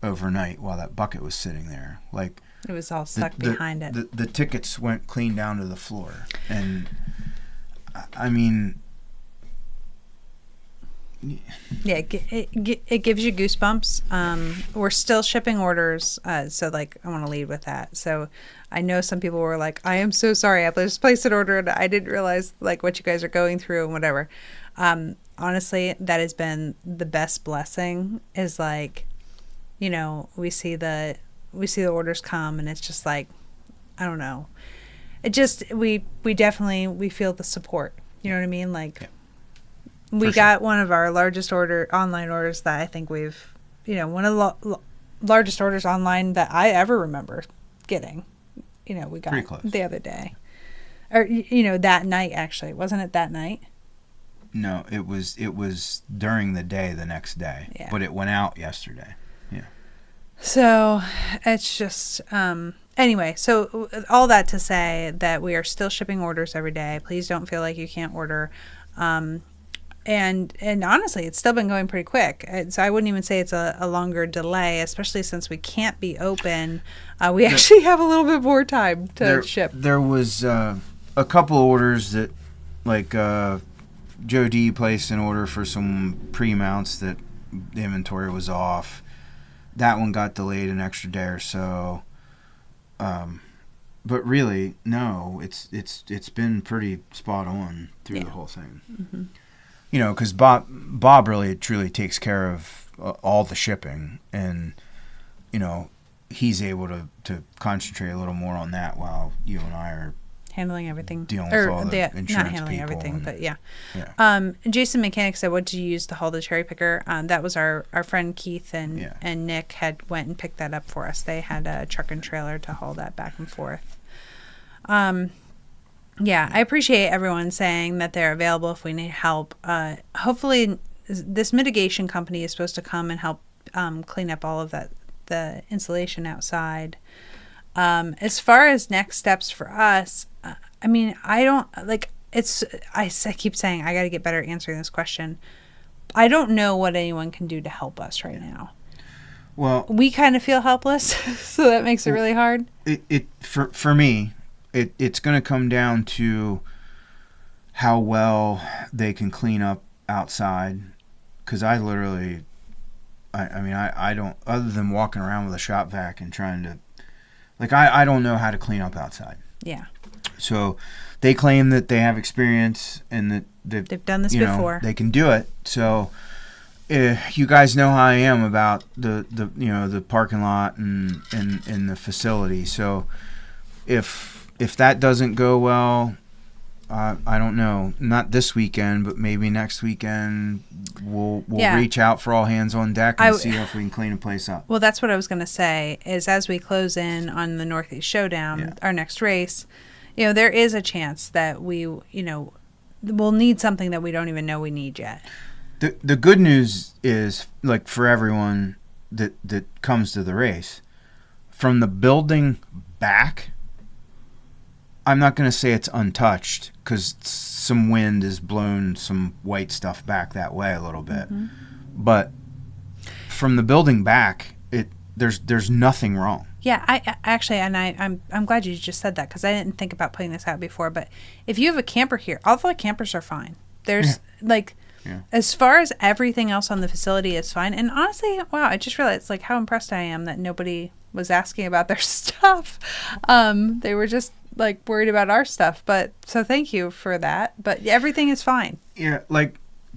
overnight while that bucket was sitting there. Like it was all stuck behind it. The tickets went clean down to the floor. And I mean, yeah, it gives you goosebumps. We're still shipping orders, so like I want to lead with that. So I know some people were like, I am so sorry, I just placed an order and I didn't realize like what you guys are going through and whatever. Honestly, that has been the best blessing is like, you know, we see the orders come and it's just like, I don't know. It just, we definitely feel the support. You know what I mean? Like, yeah. We got one of our largest online orders that I think we've, you know, one of the largest orders online that I ever remember getting. You know, we got the other day. Or, you know, that night, actually. Wasn't it that night? No, it was during the day the next day. Yeah. But it went out yesterday. Yeah. So, it's just, anyway, so all that to say that we are still shipping orders every day. Please don't feel like you can't order. And honestly, it's still been going pretty quick. So I wouldn't even say it's a longer delay, especially since we can't be open. We actually have a little bit more time to ship. There was a couple orders that, like, Joe D placed an order for some pre-mounts that the inventory was off. That one got delayed an extra day or so. But really, no, it's been pretty spot on through the whole thing. Mm-hmm. You know, because Bob really truly takes care of all the shipping, and you know, he's able to concentrate a little more on that while you and I are handling everything, dealing with all the insurance not handling people everything, but yeah. Jason Mechanic said, "What did you use to haul the cherry picker?" That was our friend Keith and Nick had went and picked that up for us. They had a truck and trailer to haul that back and forth. I appreciate everyone saying that they're available if we need help. Hopefully, this mitigation company is supposed to come and help clean up all of the insulation outside. As far as next steps for us, I mean, I don't like it's. I keep saying I got to get better at answering this question. I don't know what anyone can do to help us right now. Well, we kind of feel helpless, so that makes it really hard. For me, it's going to come down to how well they can clean up outside, because I literally, I don't, other than walking around with a shop vac and trying to, like, I don't know how to clean up outside. Yeah. So they claim that they have experience and that they've done this before. They can do it. So you guys know how I am about the parking lot and the facility. So if that doesn't go well, I don't know. Not this weekend, but maybe next weekend we'll reach out for all hands on deck and see if we can clean a place up. Well, that's what I was going to say. Is as we close in on the Northeast Showdown, our next race, there is a chance that we'll need something that we don't even know we need yet. The good news is, like, for everyone that comes to the race, from the building back, I'm not going to say it's untouched, because some wind has blown some white stuff back that way a little bit. Mm-hmm. But from the building back, there's nothing wrong. Yeah, I'm glad you just said that, because I didn't think about putting this out before. But if you have a camper here, all the campers are fine. There's as far as everything else on the facility is fine. And honestly, wow, I just realized how impressed I am that nobody was asking about their stuff. They were just worried about our stuff. But so thank you for that. But everything is fine. Yeah,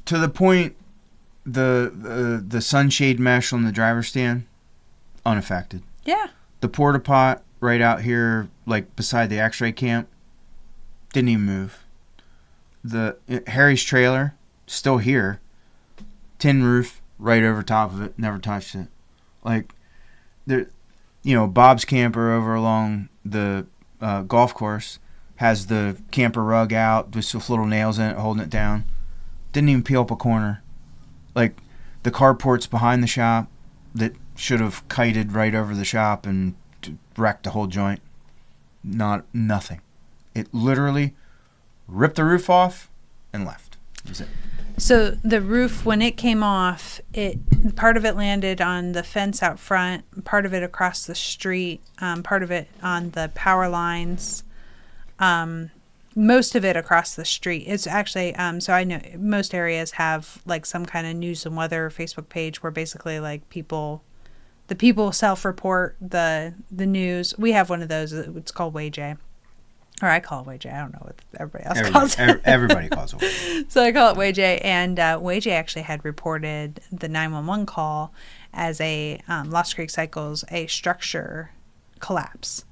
to the point, the sunshade mesh on the driver's stand, unaffected. Yeah. The porta pot right out here, beside the X-ray camp, didn't even move. Harry's trailer, still here, tin roof right over top of it, never touched it. Bob's camper over along the golf course has the camper rug out, just with little nails in it, holding it down. Didn't even peel up a corner. The carport's behind the shop that should have kited right over the shop and wrecked the whole joint. Nothing. It literally ripped the roof off and left. That was it. So the roof, when it came off, part of it landed on the fence out front, part of it across the street, part of it on the power lines, most of it across the street. It's actually, so I know most areas have some kind of news and weather Facebook page where basically the people self-report the news. We have one of those. It's called WayJ. Or I call it WayJ. I don't know what everybody else calls it. Everybody calls it WayJ. So I call it WayJ. And WayJ actually had reported the 911 call as a Lost Creek Cycles, a structure collapse.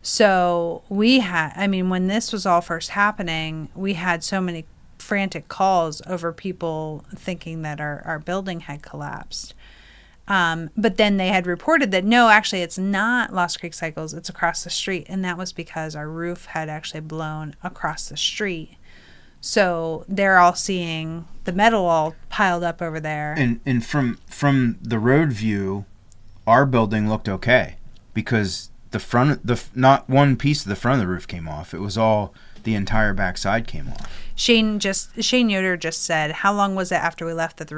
So we had, when this was all first happening, we had so many frantic calls over people thinking that our building had collapsed. But then they had reported that, no, actually, it's not Lost Creek Cycles, it's across the street. And that was because our roof had actually blown across the street. So they're all seeing the metal all piled up over there. And from the road view, our building looked okay, because not one piece of the front of the roof came off. It was all the entire backside came off. Shane Yoder just said, how long was it after we left that the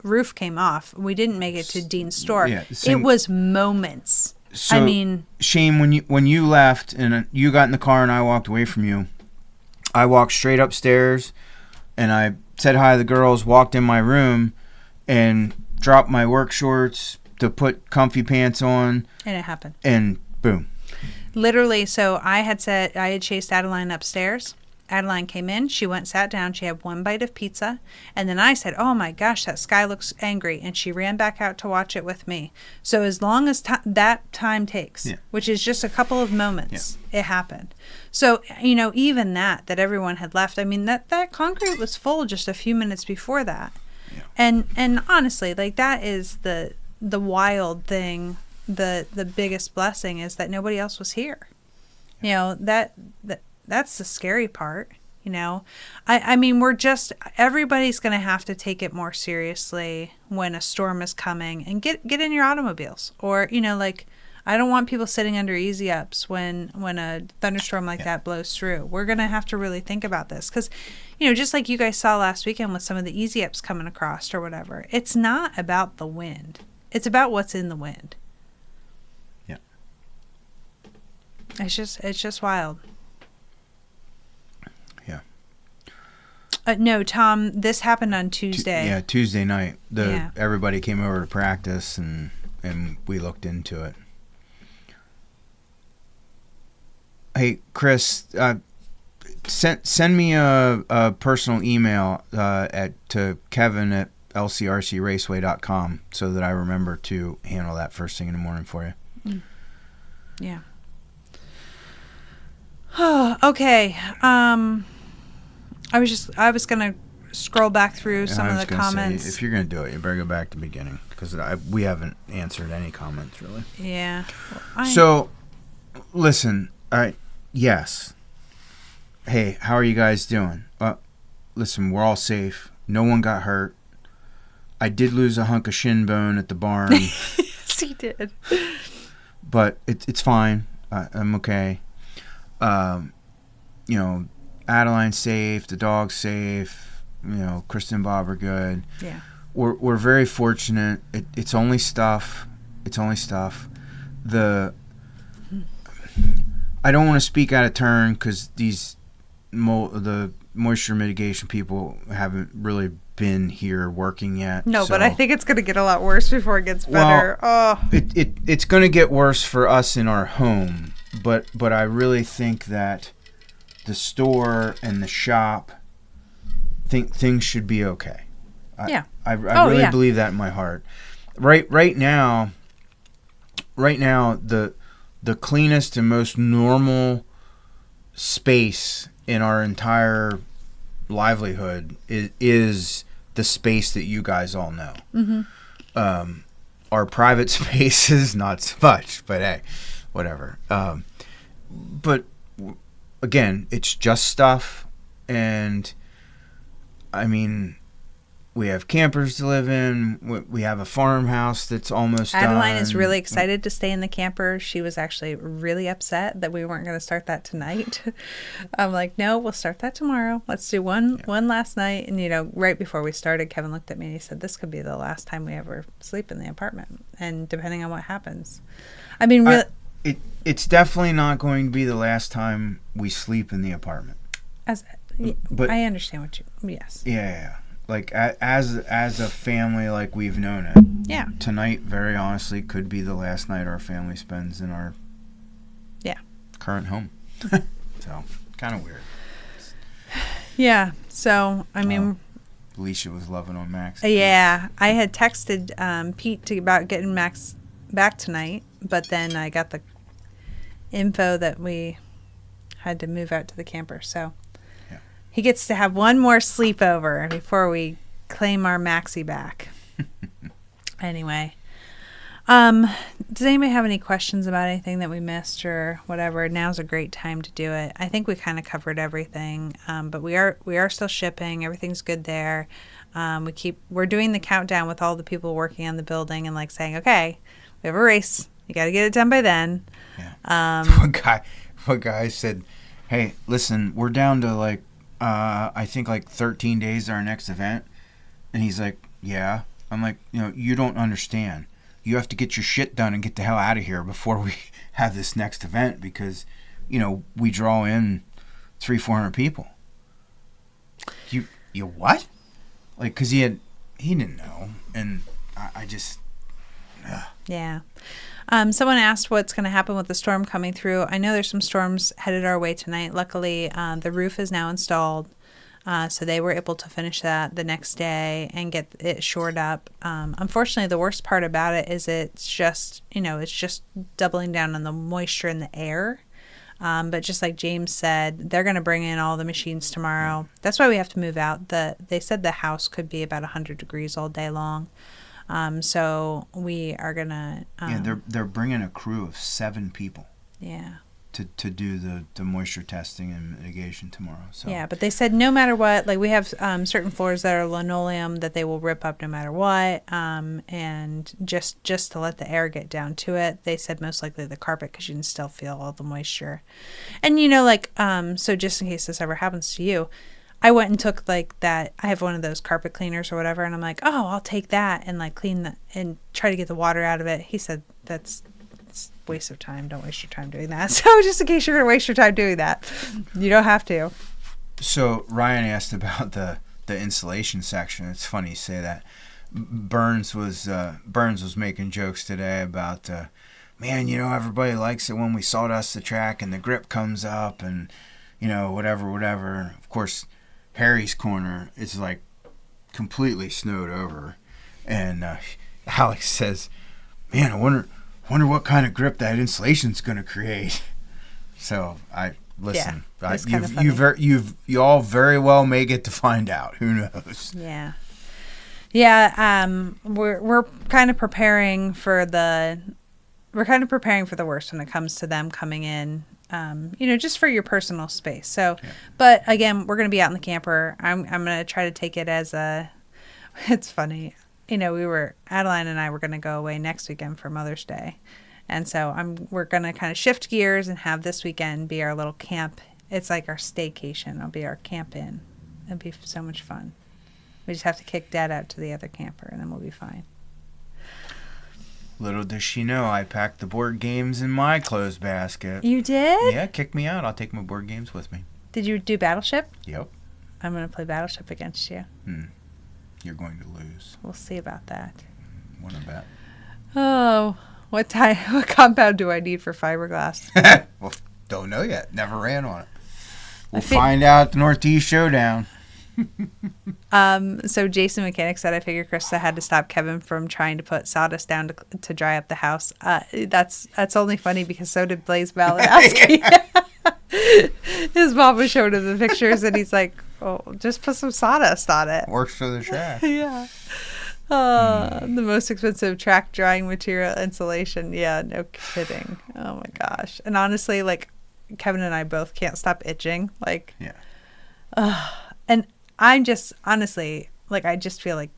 roof came off? We didn't make it to Dean's store. Yeah, it was moments. So, Shane, when you left and you got in the car and I walked away from you, I walked straight upstairs and I said hi to the girls, walked in my room, and dropped my work shorts to put comfy pants on. And it happened. And boom. Literally, so I had chased Adeline upstairs. Adeline came in. She went, sat down. She had one bite of pizza. And then I said, oh my gosh, that sky looks angry. And she ran back out to watch it with me. So as long as that time takes, which is just a couple of moments, it happened. So, even that everyone had left. I mean, that concrete was full just a few minutes before that. Yeah. And honestly, like, that is the wild thing. The biggest blessing is that nobody else was here. That's the scary part. I mean, everybody's going to have to take it more seriously when a storm is coming, and get in your automobiles, or I don't want people sitting under easy ups when a thunderstorm like that blows through. We're going to have to really think about this, because just like you guys saw last weekend with some of the easy ups coming across or whatever, it's not about the wind. It's about what's in the wind. Yeah. It's just wild. No, Tom, this happened on Tuesday. Tuesday night. Everybody came over to practice, and we looked into it. Hey, Chris, send me a personal email to Kevin at LCRCRaceway.com so that I remember to handle that first thing in the morning for you. Yeah. Okay. I was gonna scroll back through some of the comments. Say, if you're gonna do it, you better go back to the beginning, because we haven't answered any comments really. Yeah. So, listen. All right. Yes. Hey, how are you guys doing? Listen, we're all safe. No one got hurt. I did lose a hunk of shin bone at the barn. Yes, he did. But it's fine. I'm okay. Adeline's safe, the dog's safe, Christa and Bob are good. Yeah. We're very fortunate. It's only stuff. I don't want to speak out of turn, because the moisture mitigation people haven't really been here working yet. No, but I think it's going to get a lot worse before it gets better. It's going to get worse for us in our home, but I really think that the store and the shop, think things should be okay. I really believe that in my heart. Right now, the cleanest and most normal space in our entire livelihood is the space that you guys all know. Mm-hmm. Our private spaces, not so much, but hey, whatever. But again, it's just stuff, and I mean, we have campers to live in. We have a farmhouse that's almost Adeline done. is really excited to stay in the camper. She was actually really upset that we weren't going to start that tonight. I'm like, no, we'll start that tomorrow. Let's do one last night. And, right before we started, Kevin looked at me and he said, this could be the last time we ever sleep in the apartment. And depending on what happens. I mean, really... It's definitely not going to be the last time we sleep in the apartment. But I understand what you... Yes. Yeah. Like, as a family, like we've known it. Yeah. Tonight, very honestly, could be the last night our family spends in our current home. So, kind of weird. Yeah. So, I mean... Alicia was loving on Max. Yeah. I had texted Pete about getting Max back tonight, but then I got the info that we had to move out to the camper. So... he gets to have one more sleepover before we claim our Maxie back. Anyway. Does anybody have any questions about anything that we missed or whatever? Now's a great time to do it. I think we kind of covered everything. But we are still shipping. Everything's good there. We're doing the countdown with all the people working on the building and like saying, okay, we have a race. You got to get it done by then. Yeah. One guy said, hey, listen, we're down to like, I think like 13 days to our next event. And he's like, yeah. I'm like, you don't understand. You have to get your shit done and get the hell out of here before we have this next event, because, we draw in 300-400 people. You what? Like, because he didn't know. And I just... Yeah. Someone asked what's going to happen with the storm coming through. I know there's some storms headed our way tonight. Luckily, the roof is now installed. So they were able to finish that the next day and get it shored up. Unfortunately, the worst part about it is it's just doubling down on the moisture in the air. But just like James said, they're going to bring in all the machines tomorrow. That's why we have to move out. They said the house could be about 100 degrees all day long. So we are going to... they're bringing a crew of 7 people. Yeah. To do the moisture testing and mitigation tomorrow. So. Yeah, but they said no matter what, like we have certain floors that are linoleum that they will rip up no matter what, and just to let the air get down to it. They said most likely the carpet because you can still feel all the moisture. And so just in case this ever happens to you, I went and took like that. I have one of those carpet cleaners or whatever, and I'm like, oh, I'll take that and like clean and try to get the water out of it. He said it's waste of time. Don't waste your time doing that. So just in case you're going to waste your time doing that, you don't have to. So Ryan asked about the insulation section. It's funny you say that. Burns was making jokes today about, man, everybody likes it when we sawdust the track and the grip comes up and, whatever. And of course, Harry's corner is like completely snowed over. And Alex says, man, I wonder what kind of grip that insulation's going to create. So listen. Yeah, You all very well may get to find out. Who knows? Yeah. Yeah. We're kind of preparing for the worst when it comes to them coming in. Just for your personal space. So, yeah. But again, we're going to be out in the camper. I'm going to try to take it as it's funny. Adeline and I were going to go away next weekend for Mother's Day. And so we're going to kind of shift gears and have this weekend be our little camp. It's like our staycation. It'll be our camp in. It'll be so much fun. We just have to kick Dad out to the other camper and then we'll be fine. Little does she know, I packed the board games in my clothes basket. You did? Yeah, kick me out. I'll take my board games with me. Did you do Battleship? Yep. I'm going to play Battleship against you. You're going to lose. We'll see about that. Want to bet? Oh, what compound do I need for fiberglass? Well, don't know yet. Never ran on it. We'll find out at the Northeast Showdown. So Jason Mechanic said, I figured Christa had to stop Kevin from trying to put sawdust down to dry up the house. That's only funny because so did Blaze Malinowski. His mom was showing him the pictures and he's like, oh, just put some sawdust on it. Works for the track. Yeah. The most expensive track drying material, insulation. Yeah, no kidding. Oh my gosh. And honestly, like Kevin and I both can't stop itching. Like, yeah. And I'm just honestly, like, I just feel like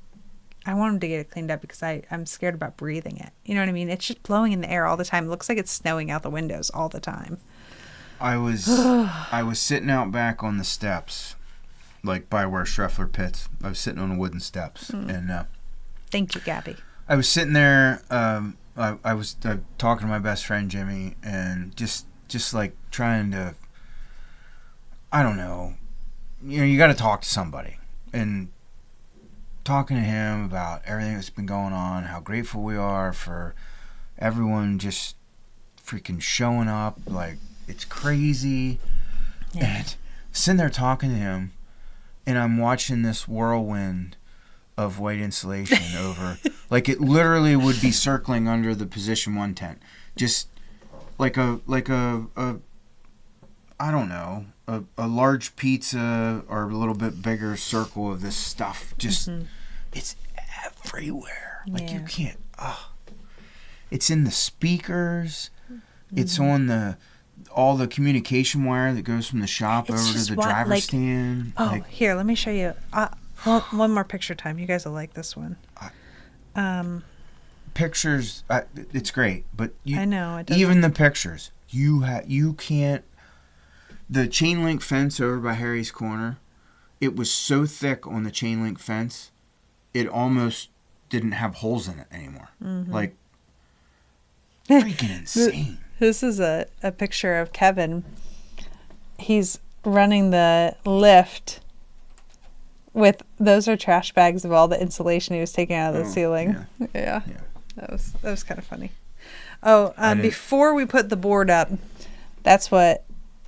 I want him to get it cleaned up because I'm scared about breathing it. You know what I mean? It's just blowing in the air all the time. It looks like it's snowing out the windows all the time. I was sitting out back on the steps, like by where Schreffler pits. I was sitting on the wooden steps, and thank you, Gabby. I was sitting there. I was talking to my best friend Jimmy, and just like trying to, I don't know, you got to talk to somebody, and talking to him about everything that's been going on, how grateful we are for everyone just freaking showing up, like. It's crazy. Yeah. And sitting there talking to him, and I'm watching this whirlwind of white insulation over. Like it literally would be circling under the position 1 tent. Just like a I don't know, a large pizza or a little bit bigger circle of this stuff. Just it's everywhere. Like you can't. It's in the speakers. It's on all the communication wire that goes from the shop over to the driver's stand. Oh, here, let me show you. One more picture time. You guys will like this one. Pictures, it's great, but I know even the pictures, you can't. The chain link fence over by Harry's corner, it was so thick on the chain link fence, it almost didn't have holes in it anymore. Like freaking insane. This is a picture of Kevin. He's running the lift with those are trash bags of all the insulation he was taking out of the ceiling. Yeah. That was kind of funny. Oh, before we put the board up, that's what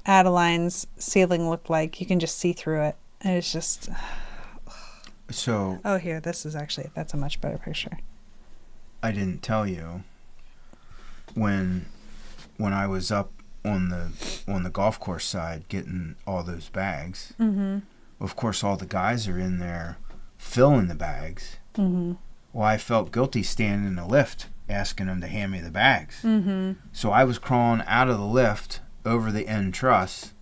Adeline's ceiling looked like. You can just see through it. And it's just... So... Oh, here. That's a much better picture. I didn't tell you when I was up on the golf course side getting all those bags. Mm-hmm. Of course, all the guys are in there filling the bags. Mm-hmm. Well, I felt guilty standing in the lift asking them to hand me the bags. Mm-hmm. So I was crawling out of the lift over the end truss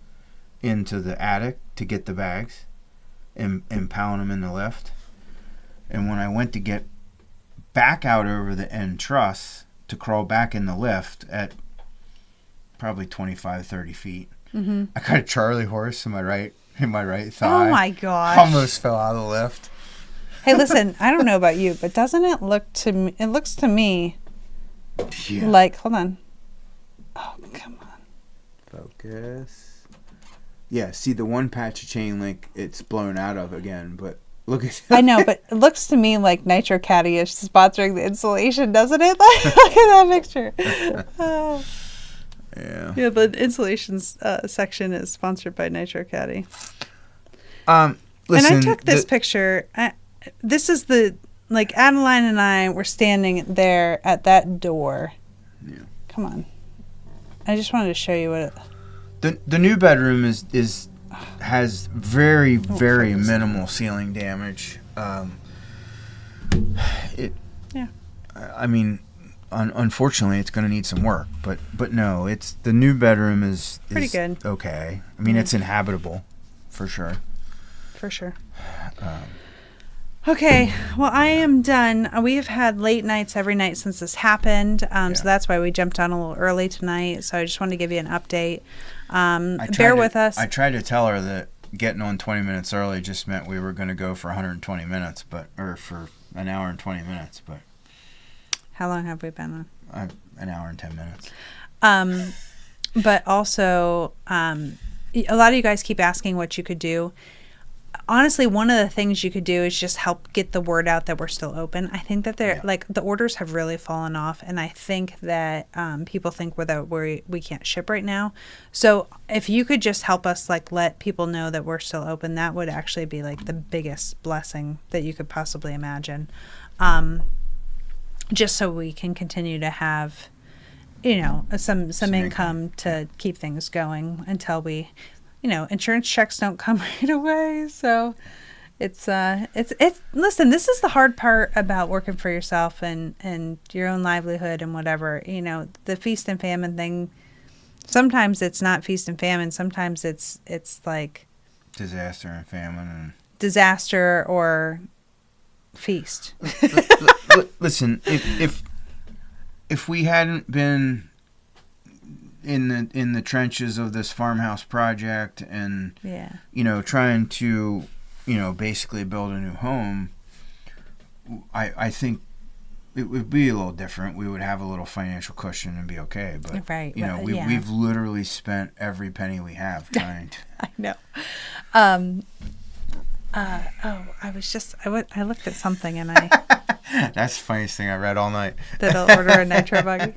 into the attic to get the bags and piling them in the lift. And when I went to get back out over the end truss to crawl back in the lift at probably 25, 30 feet, mm-hmm. I got a Charlie horse in my right thigh. Oh my gosh. Almost fell out of the lift. Hey, listen, I don't know about you, but doesn't it look to me, it looks to me like, hold on. Oh, come on. Focus. Yeah, see the one patch of chain link it's blown out of again, but look at I know, but it looks to me like Nitro Caddy is sponsoring the insulation, doesn't it? Look at that picture. Oh. Yeah. Yeah, the insulation section is sponsored by Nitro Caddy. Listen, and I took this picture. This is Adeline and I were standing there at that door. Yeah. Come on. I just wanted to show you what the new bedroom has very, very minimal ceiling damage. I mean, unfortunately, it's going to need some work, but no, it's the new bedroom is pretty good. Okay. I mean, it's inhabitable, for sure. For sure. Okay, well, I am done. We have had late nights every night since this happened, so that's why we jumped on a little early tonight. So I just wanted to give you an update. Bear with us. I tried to tell her that getting on 20 minutes early just meant we were going to go for 120 minutes, or for an hour and 20 minutes. But how long have we been on? An hour and 10 minutes. But also, a lot of you guys keep asking what you could do. Honestly, one of the things you could do is just help get the word out that we're still open. I think that the orders have really fallen off, and I think that people think we can't ship right now. So if you could just help us let people know that we're still open, that would actually be the biggest blessing that you could possibly imagine. Just so we can continue to have, some income to keep things going until we. Insurance checks don't come right away. So it's listen, this is the hard part about working for yourself and your own livelihood and whatever, the feast and famine thing. Sometimes it's not feast and famine. Sometimes it's like disaster and famine and disaster or feast. Listen, if we hadn't been in the trenches of this farmhouse project and trying to basically build a new home, I think it would be a little different. We would have a little financial cushion and be okay, but we've literally spent every penny we have trying to. I know. I looked at something and that's the funniest thing I read all night. That I'll order a nitro buggy.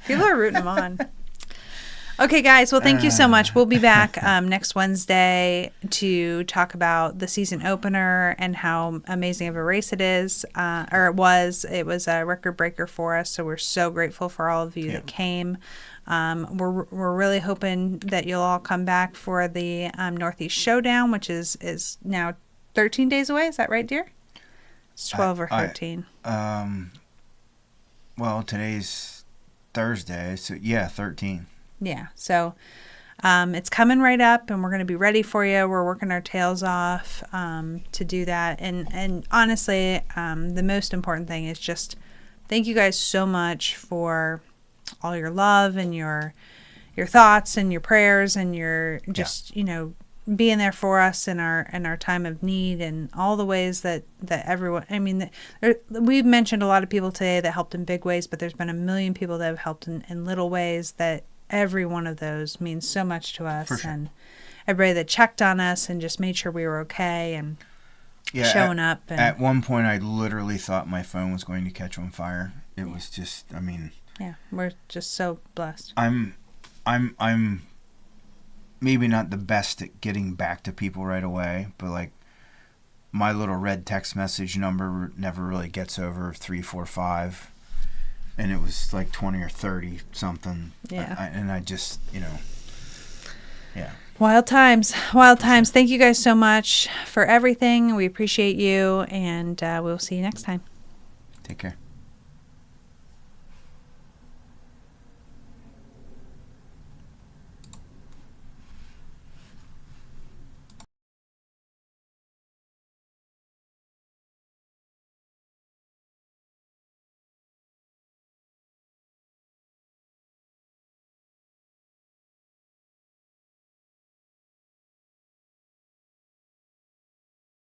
People are rooting them on. Okay, guys. Well, thank you so much. We'll be back next Wednesday to talk about the season opener and how amazing of a race it is, or it was. It was a record breaker for us, so we're so grateful for all of you that came. We're really hoping that you'll all come back for the Northeast Showdown, which is now 13 days away. Is that right, dear? It's 12 or 13. Well, today's Thursday, so 13. Yeah, so it's coming right up, and we're going to be ready for you. We're working our tails off to do that. And honestly, the most important thing is just thank you guys so much for all your love and your thoughts and your prayers and your just being there for us in our time of need and all the ways that everyone. I mean, we've mentioned a lot of people today that helped in big ways, but there's been a million people that have helped in little ways that. Every one of those means so much to us, and everybody that checked on us and just made sure we were okay. And showing up. And, at one point, I literally thought my phone was going to catch on fire. It was just, I mean. Yeah, we're just so blessed. I'm maybe not the best at getting back to people right away, but like my little red text message number never really gets over 345, and it was like 20 or 30 something. Yeah. And I just, yeah. Wild times. Wild times. Thank you guys so much for everything. We appreciate you, and we'll see you next time. Take care.